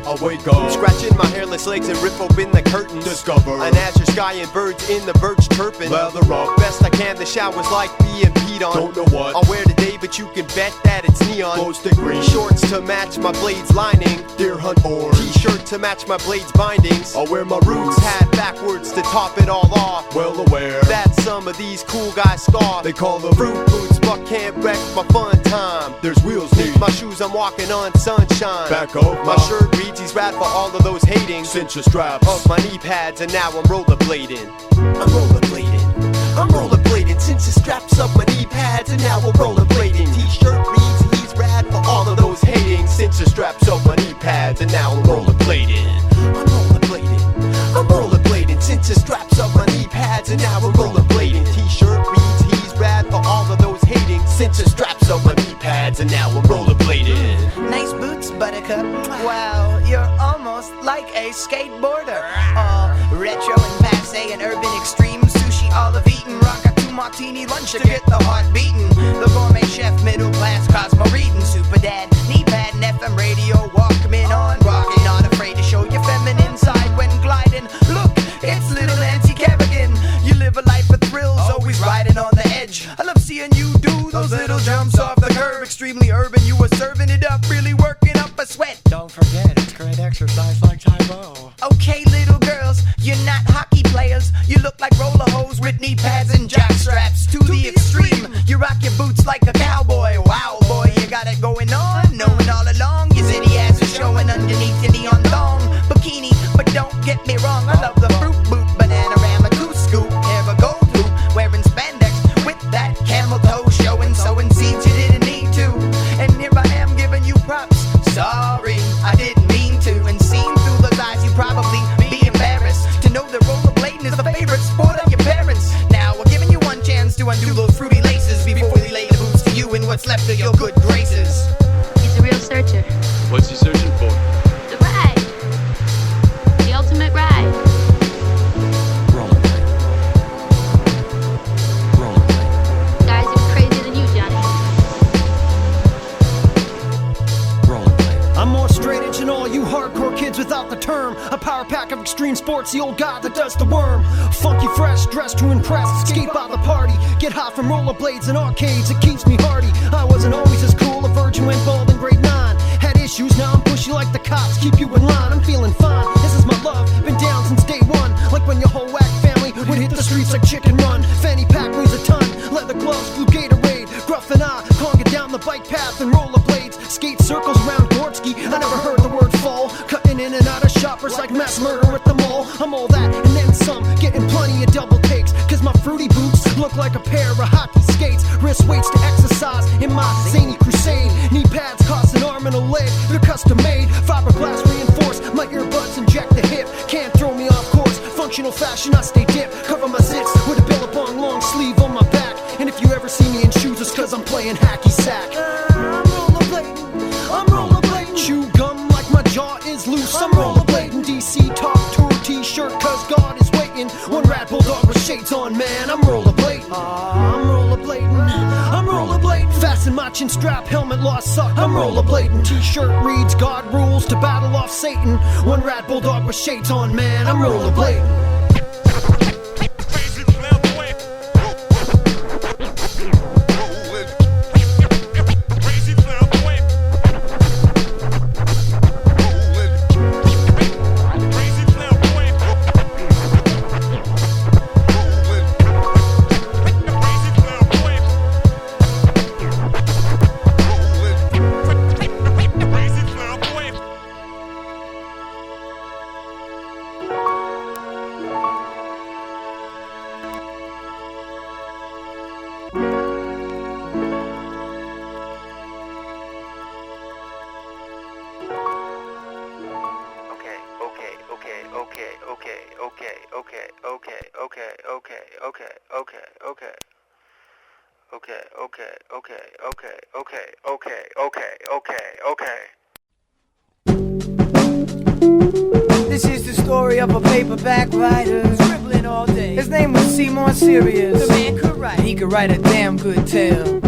I wake up, scratching my hairless legs and rip open the curtains. Discover an azure sky and birds in the birch chirping. Leather up, best I can, the shower's like being peed on. Don't know what I'll wear today, but you can bet that it's neon. Most agree. Shorts to match my blade's lining. Deer hunt or t-shirt to match my blade's bindings. I'll wear my roots hat backwards to top it all off. Well aware that some of these cool guys scoff. They call them fruit boots, but can't wreck my fun time. There's wheels need my shoes, I'm walking on sunshine. Back up, my shirt reads he's rad for all of those hating. Cinch your straps of my knee pads and now I'm rollerblading. I'm rollerblading. I'm rollerblading. Cinch the straps of my knee pads and now I'm rollerblading. T-shirt reads he's rad for all of those hating. Cinch the straps of my knee pads and now I'm rollerblading. I'm rollerblading. I'm rollerblading. Cinch the straps of my knee pads and now I'm rollerblading. T-shirt reads he's rad for all of those hating. Cinch the straps of my knee pads and now I'm rollerblading. Nice boots, buttercup. Wow, you're almost like a skateboarder. Retro and passe and urban extreme. Sushi, olive eating. Rock a 2 martini lunch to get the heart beating. The gourmet chef, middle class, Cosmo reading. Super dad, knee pad and FM radio. Walkman on, rocking. Not afraid to show your feminine side when gliding. Look, it's little Nancy Kerrigan. You live a life of thrills, always riding on the edge. I love seeing you do those little jumps off the curb. Extremely urban, you were serving it up, really working up a sweat. Don't forget, it's great exercise like Tybo. Okay, little girls, you're not hockey players. You look like roller hose with knee pads and jock straps to the extreme. You rock your boots like a cowboy. Wow, boy, you got it going on. Knowing all along, your zitty ass is showing underneath your neon thong bikini. But don't get me wrong, I love the fruit boot, banana-rama, goose scoop, ever gold hoop, wearing spandex with that camel toe showing, sowing seeds you didn't need to. And here I am giving you props. Sorry, I didn't mean to. And seen through those eyes, you probably be embarrassed to know that rollerblading is the favorite sport of your parents. Now we're giving you one chance to undo those fruity laces before we lay the boots to you and what's left of your good graces. He's a real searcher. What's he searching for? The ride. extreme sports, the old guy that does the worm. Funky fresh, dressed to impress, escape out the party. Get hot from rollerblades and arcades, it keeps me hardy. I wasn't always as cool, a virgin went bald in grade 9. Had issues, now I'm pushy like the cops, keep you in line. I'm feeling fine, this is my love, been down since day one. Like when your whole whack family would hit the streets like Chicken Run. Fanny pack weighs a ton, leather gloves, blue Gatorade. Gruff and I, conga down the bike path and rollerblades. Skate circles around Gortsky, I never heard the word fall. Cutting in and out of shoppers like mass murder at the mall. I'm all that and then some, getting plenty of double takes. Cause my fruity boots look like a pair of hockey skates. Wrist weights to exercise in my zany crusade. Knee pads cost an arm and a leg, they're custom made. Fiberglass reinforced, my earbuds inject the hip. Can't throw me off course, functional fashion I stay dipped. Cover my zits with a billabong long sleeve on my back. And if you ever see me in shoes, it's cause I'm playing hacky sack. I'm rollerblading, chew gum like my jaw is loose. I'm rollerblading, DC Talk Tour t-shirt cause God is waiting. One rat bulldog with shades on, man, I'm rollerblading. I'm rollerblading, fasten my chin strap, helmet lost suck. I'm rollerblading, t-shirt reads God rules to battle off Satan. One rat bulldog with shades on, man, I'm rollerblading. This is the story of a paperback writer, scribbling all day. His name was Seymour Serious. The man could write, he could write a damn good tale.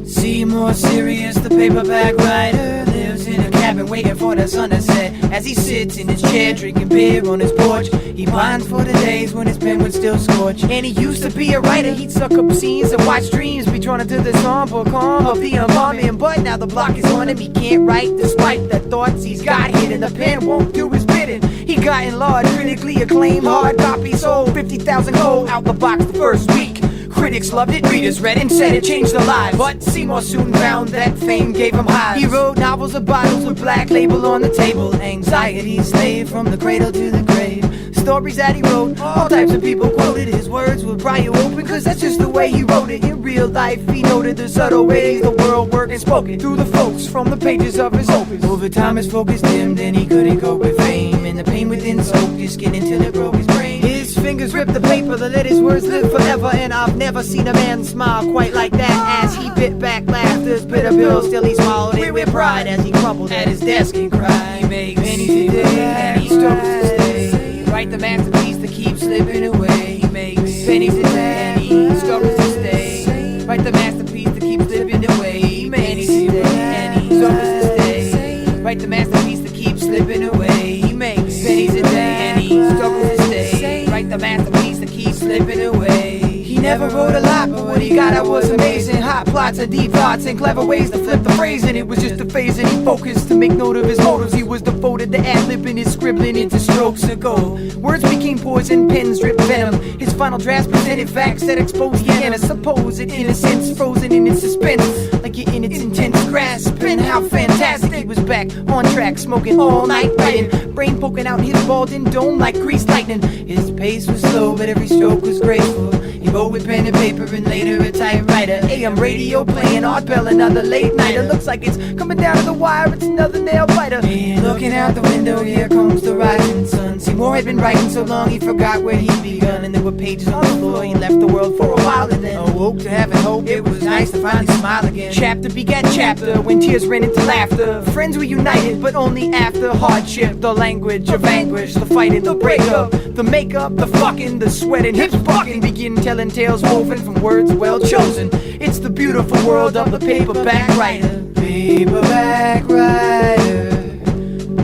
Seymour Serious, the paperback writer, lives in a cabin waiting for the sun to set. As he sits in his chair drinking beer on his porch, he pines for the days when his pen would still scorch. And he used to be a writer, he'd suck up scenes and watch dreams be drawn into the somber calm of the embalming. But now the block is on him, he can't write despite the thoughts he's got hidden. The pen won't do his bidding. He got in law, critically acclaimed, hard copy sold 50,000 gold out the box the first week. Critics loved it, readers read and said it changed their lives. But Seymour soon found that fame gave him highs. He wrote novels of bottles with black label on the table. Anxiety slave from the cradle to the grave. Stories that he wrote, all types of people quoted. His words would pry you open, cause that's just the way he wrote it. In real life, he noted the subtle ways the world worked and spoken through the folks from the pages of his opus. Over time his focus dimmed and he couldn't cope with fame. And the pain within soaked his skin until it broke his brain. His fingers ripped the paper that let his words live forever. And I've never seen a man smile quite like that. As he bit back laughter's bitter pill, still he swallowed it with pride. As he crumbled at his desk and cried. He makes pennies a day and he struggles to stay. Write the masterpiece that keeps slipping away. He makes pennies a day and he struggles to stay. Write the masterpiece that keeps slipping away. He makes pennies a day and he struggles to stay. Write the masterpiece that keeps slipping away. He makes pennies a day and he struggles to stay. Write the masterpiece that keeps slipping away. He never wrote a lot, but what he got out was amazing. Hot plots and deep thoughts and clever ways to flip the phrase. And it was just a phase and he focused to make note of his motives. He was devoted to ad-libbing his scribbling into strokes of gold. Words became poison, pens dripped venom. His final drafts presented facts that exposed the inner supposed innocence, frozen in its suspense, like you're in its intense grasp. And how fantastic he was back on track, smoking all night, writing, brain poking out his balding dome like greased lightning. His pace was slow, but every stroke was graceful. He wrote with pen and paper and later a typewriter. AM radio playing Art Bell, another late nighter. Looks like it's coming down to the wire, it's another nail biter. And looking out the window, here comes the rising sun. Seymour had been writing so long he forgot where he'd begun. And there were pages on the floor, he left the world for a while and then awoke to having hope. It was nice to finally smile again. Chapter began chapter, when tears ran into laughter. Friends were united, but only after hardship. The language of anguish, the fighting, the breakup, the makeup, the fucking, the sweating, hips bucking. Begin telling tales woven from words well chosen. It's the beautiful world of the paperback writer. Paperback writer.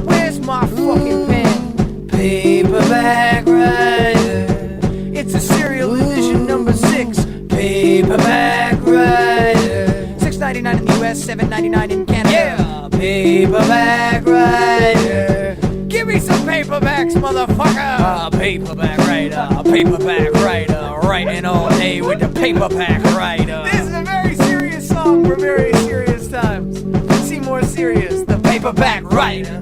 Where's my fucking pen? Paperback paperback writer. It's a serial edition number 6. Paperback writer. $6.99 in the US, $7.99 in Canada. Yeah, paperback writer. Give me some paperbacks, motherfucker. Paperback writer, writing all day with the paperback writer. This is a very serious song for very serious times. Seymour Serious, the paperback writer.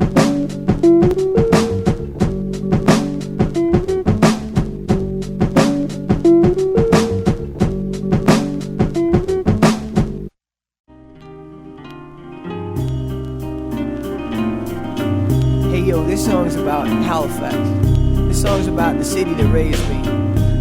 Yo, this song's about Halifax. This song's about the city that raised me.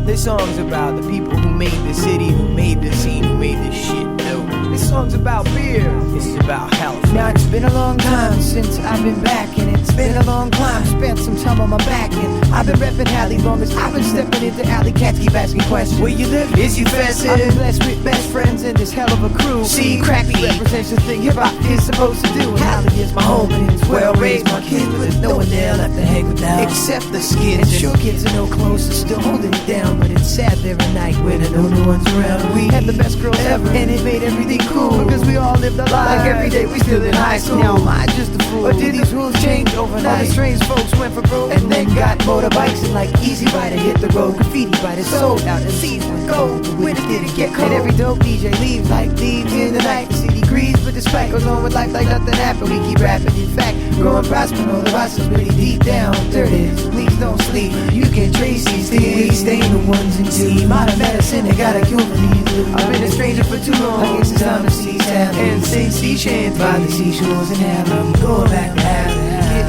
This song's about the people who made the city, who made the scene, who made this shit dope. This song's about beer. This is about Halifax. Now it's been a long time since I've been back, and it's been a long climb. Spent some time on my back, and I've been repping Hali long as I've been stepping into alley. Cats keep asking questions. Where you live? Is you festive? I've been blessed with best friends and this hell of a crew. See, crappy represents the thing hip-hop is supposed to do. And Hali is my home, and it's well raised my kids, but there's no one there left to hang without. Except the skids. And sure, kids are no closer, still holding it down, but it's sad there at night when I know no one's around. We had the best girls ever, and it made everything cool, because we all lived our lives. Like every day we still in high school. Now am I just a fool? Or did these rules change overnight? All the strange folks went for broke, and then got motorbikes, and like Easy Rider hit the road. Graffiti writers sold out, and seas went gold. The winter didn't get cold, and every dope DJ leaves like thieves in the night. The city grieves, but despite goes on with life like nothing happened. We keep rapping, in fact, growing prospering. All of us is really deep down dirty. Please don't sleep, you can trace these things. We stay the ones and two. Modern medicine, they got a cure for these. I've been a stranger for too long. I guess it's time to see Sally and sing sea chants by the seashores and Hali. I'm going back to Hali,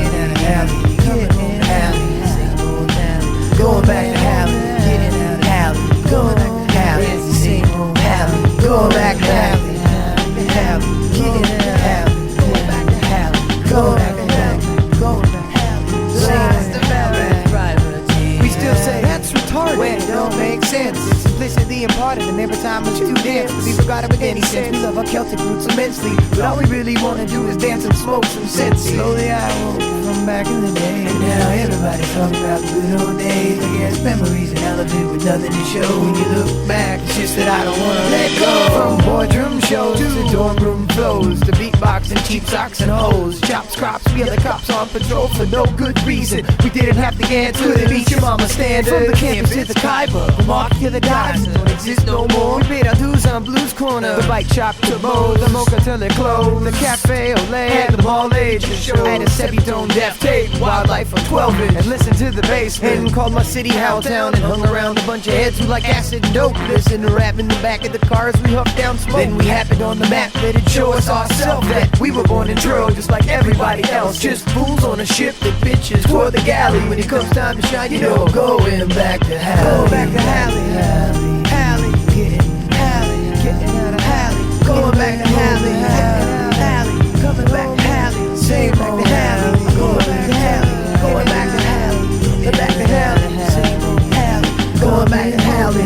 getting out of Hali, coming home to Hali, same old Hali. Going back to Hali, getting out of Hali, going back to Hali, it's the same old Hali. Going back to Hali, Hali, getting out of Hali, going back to Hali, going back to Hali, going back to Hali. Same as the Hali. We still say that's retarded when it don't make sense. It's implicitly imparted, and every time it's too dense to be forgotten with any sense. We love our Celtic roots immensely, but all we really wanna do is dance and smoke some sense. Slowly I woke from back in the day, and now everybody's talking about the good old days. I guess memories and elevate with nothing to show. When you look back, it's just that I don't wanna let go. From boardroom shows to dorm room flows, to beatbox and cheap socks and hoes, chops, crops, we had the cops on patrol for no good reason. We didn't have to get to the beach, your mama standard. From the campus to the Kaiba, the market to the dives, don't exist no more. We paid our dues on Blues Corner, the bike shop to Moe's, the mocha till it closed, the cafe Olay, the mall age show. I had a Sebutone Def tape, wildlife on 12-inch, and listened to the bass, and called my city Howtown, and hung around a bunch of heads who like acid and dope. Listen to rap in the back of the cars, we huffed down smoke. Then we happened on the map, let it show us ourselves that we were born in Truro just like everybody else. Just fools on a ship that bitches toward the galley. When it comes time to shine, you know, going back to Hali. Going back to Hali, Hali, getting out of Hali. Going back to Hali, Hali, coming back to Hali. Same back to Hali, going back to Hali, going back to Hali, back to Hali, same old Hali, going back to Hali,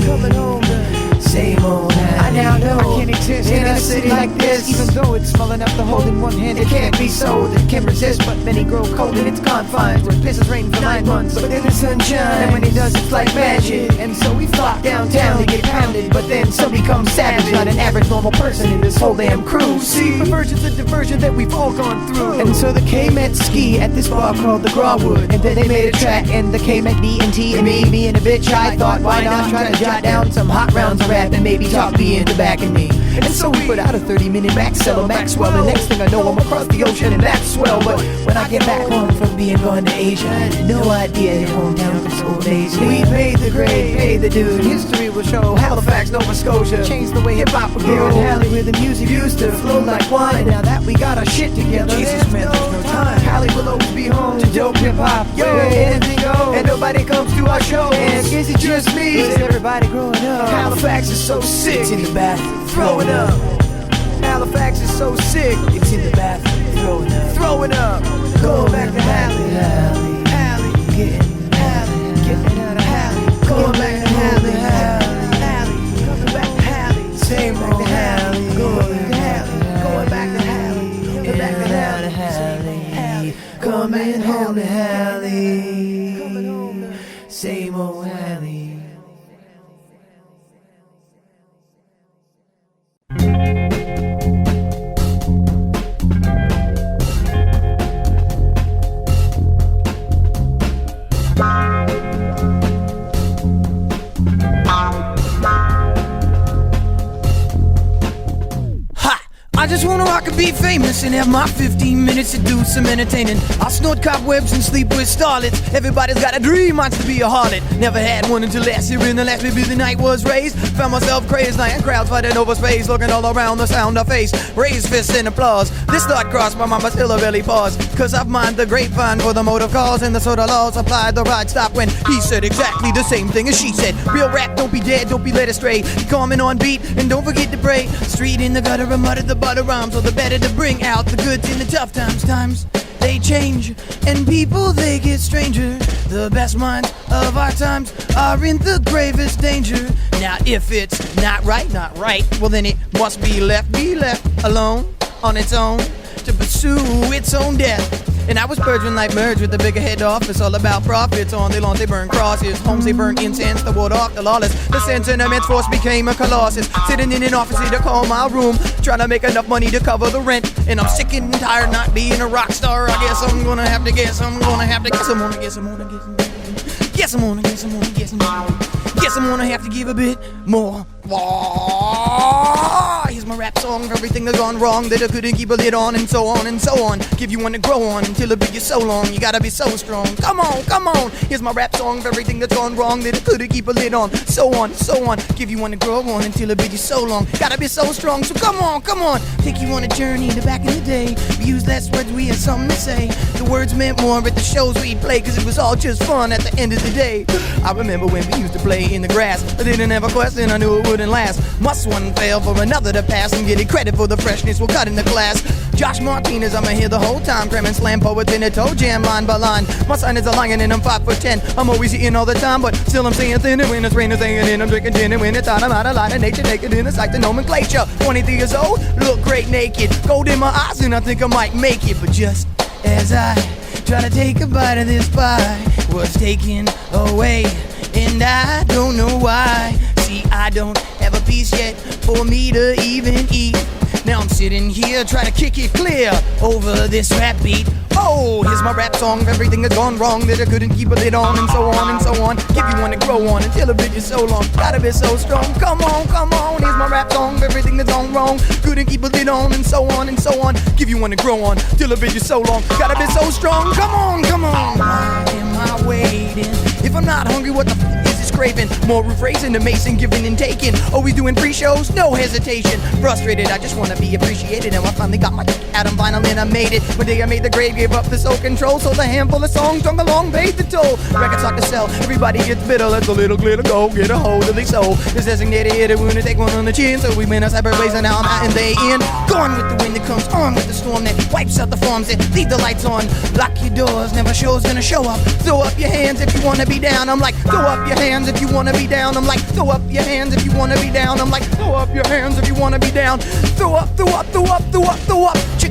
coming home to same old Hali. I now know I can't exist in a city like this, even though it's small enough to hold in one hand. It can't be so, that can resist, but many grow cold in its confines. Where pisses rain for 9 months, but then the sun shines, and when it does, it's like magic. And so we flock downtown to get pounded, but then some become savage. Not an average normal person in this whole damn crew. See, perversion's a diversion that we've all gone through. And so the K-Met ski at this bar called the Grawwood, and then they made a track, and the K-Met B and T and me and a bitch. I thought, why not try to jot down some hot rounds of rap and maybe talk me into backing me. And so we put out a 30-minute Maxwell, Maxwell. The next thing I know, I'm across the ocean, and that's swell. But when I get back home from being gone to Asia, I had no idea your hometown was so amazing. We paid the grade, paid the dude. History will show Halifax, Nova Scotia changed the way hip-hop would go. Here in Hali, where the music used to flow like wine, and now that we got our shit together, Jesus, man, there's no time. Hali will always be home to dope hip-hop, where anything goes, and nobody comes to our show. And is it just me? Is everybody growing up? Halifax is so sick. It's in the bathroom, throwing up. Halifax is so sick. It's in the bathroom, throwing up. Going back to Hali, Hali, getting out of Hali. Going back to Hali, Hali, coming back to Hali. Same back to Hali, going back to Hali, going back to Hali, coming home to Hali. I just wanna I could be famous and have my 15 minutes to do some entertaining. I snort cobwebs and sleep with starlets. Everybody's got a dream, wants to be a harlot. Never had one until last year in the last maybe the night was raised. Found myself crazed, lying crowds fighting over space. Looking all around the sound of face. Raise fists and applause. This thought crossed my mind but still a belly pause. Cause I've mined the grapevine for the motive cause. And the sort of laws applied the right stop when he said exactly the same thing as she said. Real rap, don't be dead, don't be led astray. Be calm and on beat and don't forget to pray. Street in the gutter and mutter the butter rhymes. So the better to bring out the goods in the tough times. Times they change and people they get stranger. The best minds of our times are in the gravest danger. Now if it's not right, well then it must be left alone on its own to pursue its own death. And I was purging like merge with the bigger head office. All about profits. On their lawns they burn crosses. Homes they burn incense to ward off the lawless. The sentiment's force became a colossus. Sitting in an office to call my room. Trying to make enough money to cover the rent. And I'm sick and tired not being a rock star. I guess I'm gonna have to guess. I'm gonna have to give a bit more. Here's my rap song for everything that's gone wrong that I couldn't keep a lid on, and so on and so on. Give you one to grow on until it be you so long. You gotta be so strong. Come on. Here's my rap song for everything that's gone wrong that I couldn't keep a lid on. So on. Give you one to grow on until it be you so long. Gotta be so strong. So come on. Take you on a journey to back in the day. We used less words, we had something to say. The words meant more at the shows we'd play, cause it was all just fun at the end of the day. I remember when we used to play in the grass. I didn't have a question, I knew it wouldn't last. Must one fail for another to pass and getting credit for the freshness we'll cut in the class. Josh Martinez, I'ma here the whole time, cramming slam poets in a toe jam line by line. My son is a lion and I'm 5'10". I'm always eating all the time, but still I'm staying thin. And when it's raining, staying in, I'm drinking gin. And when it's hot, I'm out of line of nature, naked in a sight, the nomenclature. 23 years old, look great naked. Gold in my eyes and I think I might make it. But just as I try to take a bite of this pie, was taken away, and I don't know why. See, I don't have a piece yet for me to even eat. Now I'm sitting here trying to kick it clear over this rap beat. Oh, here's my rap song for everything that's gone wrong that I couldn't keep a lid on, and so on and so on. Give you one to grow on until a bit is so long. Gotta be so strong. Come on. Here's my rap song for everything that's gone wrong. Couldn't keep a lid on, and so on and so on. Give you one to grow on till a bit is so long. Gotta be so strong. Come on. Why am I waiting? If I'm not hungry, what the f is this craving? More rephrasing the mason, giving and taking. Always doing pre-shows, no hesitation. Frustrated, I just wanna be appreciated. And I finally got my Adam vinyl and I made it. One day I made the grave, gave up the soul control. So the handful of songs strung along paid the toll. Records start to sell, everybody gets bitter. Let's a little glitter go, get a hold of the soul. This designated hitter, we're gonna take one on the chin. So we went our separate ways and now I'm out and they in. Gone with the wind that comes, on with the storm that wipes out the forms that leave the lights on. Lock your doors, never show's gonna show up. Throw up your hands if you wanna be down. I'm like, throw up your hands if you wanna be down. I'm like, throw up your hands if you wanna be down. I'm like, throw up your hands if you wanna be down. Throw up.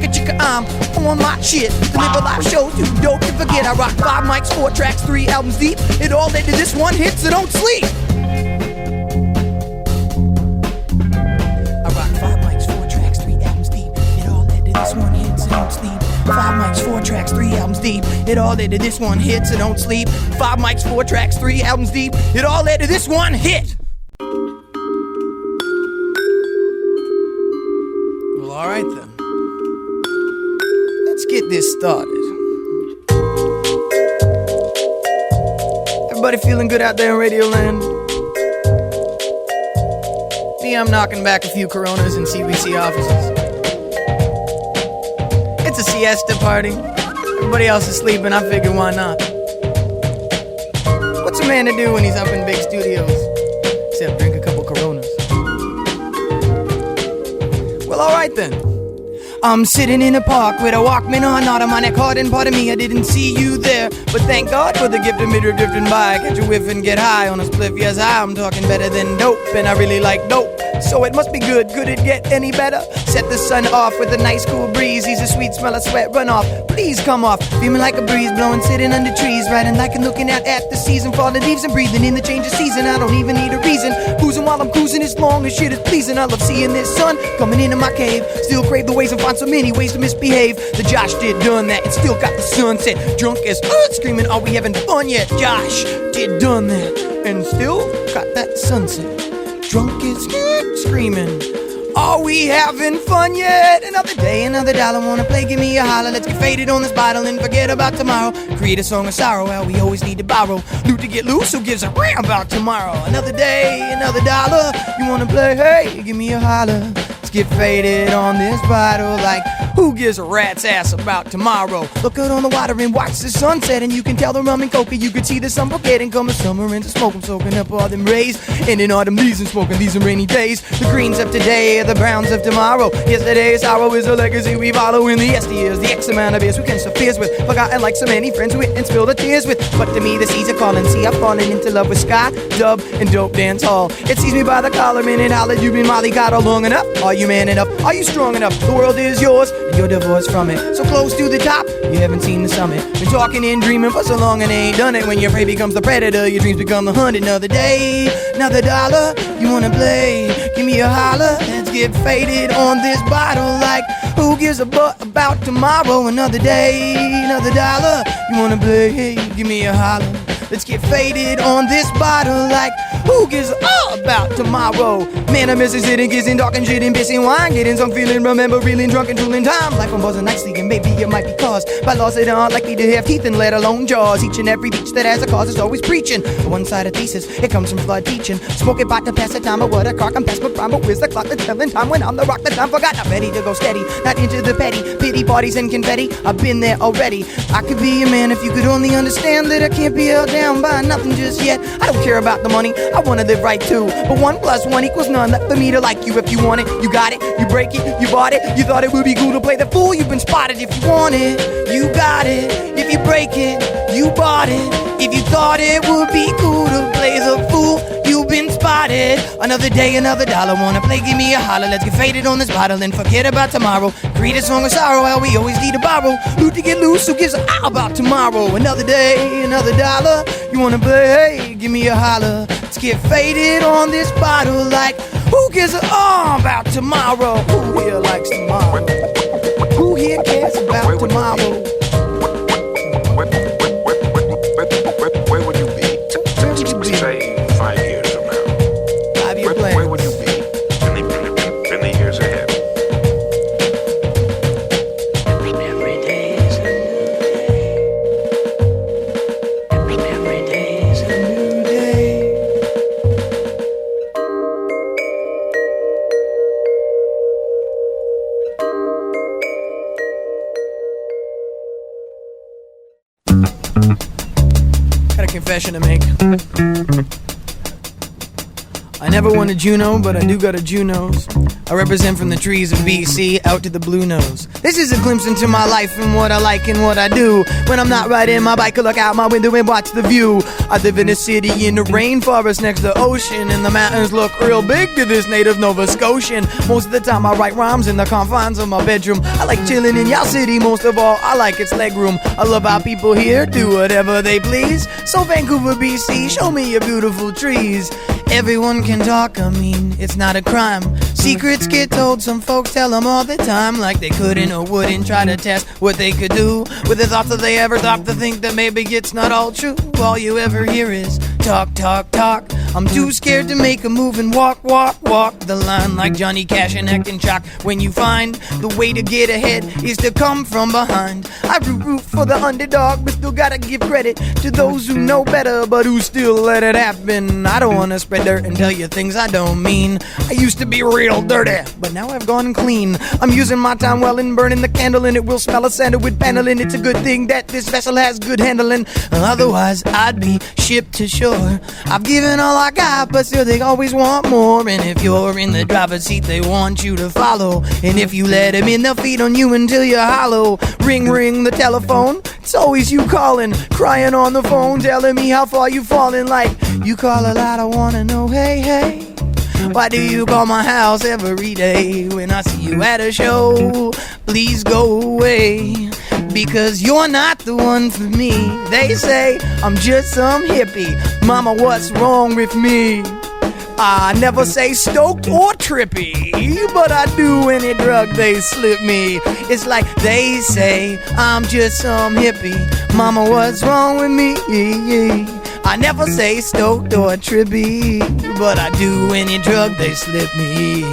Chicka, I'm on my shit. Deliver live shows, too dope to forget. I rock 5 mics, 4 tracks, 3 albums deep. It all led to this one hit, so don't sleep. I rock 5 mics, 4 tracks, 3 albums deep. It all led to this one hit, so don't sleep. 5 mics, 4 tracks, 3 albums deep. It all led to this one hit, so don't sleep. 5 mics, 4 tracks, 3 albums deep. It all led to this one hit. Well, alright then. Let's get this started. Everybody feeling good out there in Radio Land? Me, I'm knocking back a few Coronas in CBC offices. It's a siesta party. Everybody else is sleeping, I figured why not? What's a man to do when he's up in big studios? Except drink a couple Coronas. Well, alright then. I'm sitting in a park with a Walkman on, automatic heart, and pardon me, I didn't see you there. But thank God for the gift of me drifting by. Catch a whiff and get high on a spliff, yes, I'm talking better than dope, and I really like dope. So it must be good, could it get any better? Set the sun off with a nice cool breeze, easy sweet smell of sweat run off. Please come off, feeling like a breeze blowing, sitting under trees, riding like and looking out at the season, falling leaves and breathing in the change of season. I don't even need a reason, boozing while I'm cruising as long as shit is pleasing. I love seeing this sun coming into my cave, still crave the ways and find so many ways to misbehave. The Josh did done that and still got the sunset, drunk as screaming, are we having fun yet? Josh did done that and still got that sunset, drunk as screaming, Are we having fun yet? Another day, another dollar, wanna play, give me a holler. Let's get faded on this bottle and forget about tomorrow. Create a song of sorrow, how we always need to borrow. Loot to get loose, who gives a ram about tomorrow? Another day, another dollar, you wanna play, hey, give me a holler. Let's get faded on this bottle like who gives a rat's ass about tomorrow? Look out on the water and watch the sunset, and you can tell the rum and coca. You can see the sun forgetting, coming summer into smoke. I'm soaking up all them rays, and in autumn leaves and smoking these are rainy days. The greens of today are the browns of tomorrow. Yesterday's sorrow is a legacy we follow in the yesteryears. The X amount of years we can fears with, forgotten like so many friends we and spill the tears with. But to me the seas are calling. See, I've fallen into love with sky, dub, and dope dance hall. It sees me by the collar, man, and holler. You've been mollycoddled long enough. Are you man enough? Are you strong enough? The world is yours, and you're divorced from it. So close to the top, you haven't seen the summit. Been talking and dreaming for so long and ain't done it. When your prey becomes the predator, your dreams become the hunt. Another day, another dollar, you wanna play, give me a holler. Let's get faded on this bottle like who gives a butt about tomorrow? Another day, another dollar, you wanna play, give me a holler. Let's get faded on this bottle like who gives a about tomorrow? Man, I miss it sitting, kissing, talking shit and pissing wine. Getting some feeling, remember reeling, drunk and drooling time. Life I'm buzzing nicely and maybe it might be caused by laws that aren't likely to have teeth and let alone jaws. Each and every beach that has a cause is always preaching a one-sided thesis, it comes from flood teaching. Smoking pot to pass the time, but what a crock, I'm past my prime. But where's the clock that's telling time when I'm the rock that time forgot? Not ready to go steady, not into the petty pity parties and confetti. I've been there already. I could be a man if you could only understand that I can't be held down by nothing just yet. I don't care about the money, I wanna live right too. But 1 + 1 = none. Left for me to like you if you want it. You got it, you break it, you bought it. You thought it would be cool to play the fool. You've been spotted. If you want it, you got it. If you break it, you bought it. If you thought it would be cool to play the fool, you've been spotted. Another day, another dollar, wanna play, give me a holler. Let's get faded on this bottle and forget about tomorrow. Create a song of sorrow, how we always need to borrow. Loot to get loose, who gives a about tomorrow? Another day, another dollar, you wanna play, hey, give me a holler. Let's get faded on this bottle like who gives a about tomorrow? Who here likes tomorrow? Who here cares about tomorrow? Where would you be? Say 5 years from now. 5-year plan. Where would you be in the years ahead? Every day is a new day. Every day is a new day. Got a confession to make. I never won a Juno, but I do got a Junos. I represent from the trees of BC out to the Blue Nose. This is a glimpse into my life and what I like and what I do. When I'm not riding my bike, I look out my window and watch the view. I live in a city in the rainforest next to the ocean, and the mountains look real big to this native Nova Scotian. Most of the time I write rhymes in the confines of my bedroom. I like chilling in y'all city, most of all I like its legroom. I love how people here do whatever they please. So Vancouver, BC, show me your beautiful trees. Everyone can talk, I mean, it's not a crime. Secrets get told, some folks tell them all the time, like they couldn't or wouldn't try to test what they could do with the thoughts that they ever thought to think that maybe it's not all true. All you ever hear is talk, talk, talk. I'm too scared to make a move and walk, walk, walk the line like Johnny Cash and acting shock. When you find the way to get ahead is to come from behind. I root for the underdog, but still gotta give credit to those who know better, but who still let it happen. I don't wanna spread dirt and tell you things I don't mean. I used to be real dirty, but now I've gone clean. I'm using my time well and burning the candle, and it will smell of sandalwood paneling. It's a good thing that this vessel has good handling, otherwise I'd be shipped to shore. I've given all I got, but still they always want more. And if you're in the driver's seat, they want you to follow. And if you let them in, they'll feed on you until you're hollow. Ring, ring the telephone, it's always you calling, crying on the phone, telling me how far you fallen. Like, you call a lot, I wanna know, hey, hey, why do you call my house every day? When I see you at a show, please go away, because you're not the one for me. They say I'm just some hippie. Mama, what's wrong with me? I never say stoked or trippy, but I do any drug they slip me. It's like they say I'm just some hippie. Mama, what's wrong with me? I never say stoked or trippy, but I do any drug they slip me.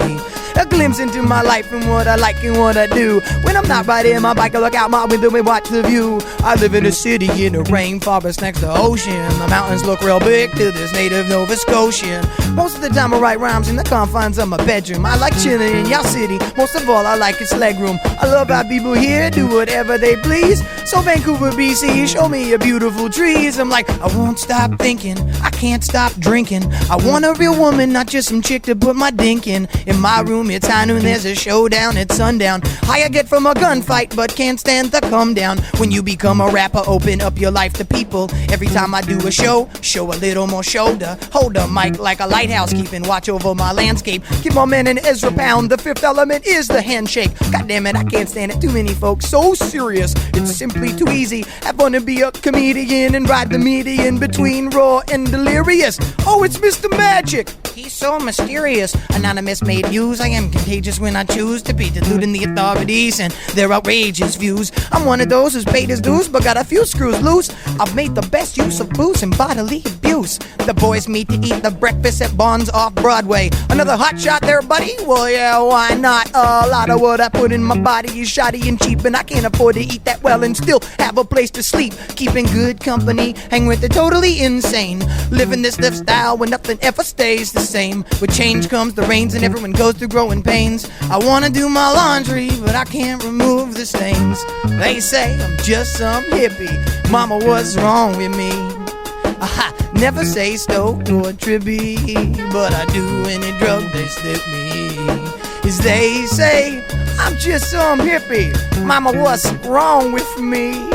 A glimpse into my life and what I like and what I do. When I'm not riding my bike, I look out my window and watch the view. I live in a city in a rainforest next to ocean. The mountains look real big to this native Nova Scotian. Most of the time I write rhymes in the confines of my bedroom. I like chilling in y'all city. Most of all, I like its legroom. I love how people here do whatever they please. So Vancouver, BC, show me your beautiful trees. I'm like, I won't stop thinking, I can't stop drinking. I want a real woman, not just some chick to put my dink in. In my room, it's high noon, there's a showdown at sundown. High I get from a gunfight, but can't stand the come down. When you become a rapper, open up your life to people. Every time I do a show a little more shoulder. Hold a mic like a lighthouse, keeping watch over my landscape. Keep my man in Ezra Pound, the fifth element is the handshake. God damn it, I can't stand it, too many folks so serious. It's simply too easy. Have fun to be a comedian and ride the median between raw and delirious. Oh, it's Mr. Magic. He's so mysterious. Anonymous made use. I am contagious when I choose to be deluding the authorities and their outrageous views. I'm one of those who's paid his dues but got a few screws loose. I've made the best use of booze and bodily abuse. The boys meet to eat the breakfast at Bonds off Broadway. Another hot shot there, buddy? Well, yeah, why not? A lot of what I put in my body is shoddy and cheap, and I can't afford to eat that well and still have a place to sleep. Keeping good company, hang with the totally insane. Living this lifestyle when nothing ever stays the same. With change comes the rains and everyone goes through growing pains. I wanna do my laundry, but I can't remove the stains. They say I'm just some hippie. Mama, what's wrong with me? Aha, never say stoked or trippy, but I do any drug they slip me. As they say, I'm just some hippie. Mama, what's wrong with me?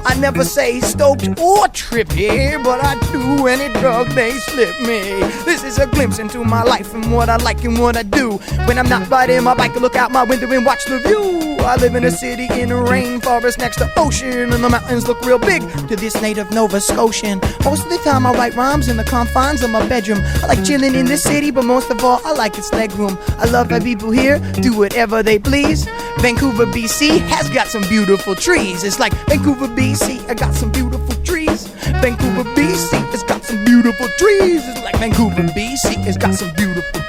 I never say stoked or trippy, but I do any drug they slip me. This is a glimpse into my life and what I like and what I do. When I'm not riding my bike, I look out my window and watch the view. I live in a city in a rainforest next to ocean, and the mountains look real big to this native Nova Scotian. Most of the time I write rhymes in the confines of my bedroom. I like chilling in the city, but most of all I like its legroom. I love how people here do whatever they please. Vancouver, BC has got some beautiful trees. It's like Vancouver, BC, I got some beautiful trees. Vancouver, BC has got some beautiful trees. It's like Vancouver, BC has got some beautiful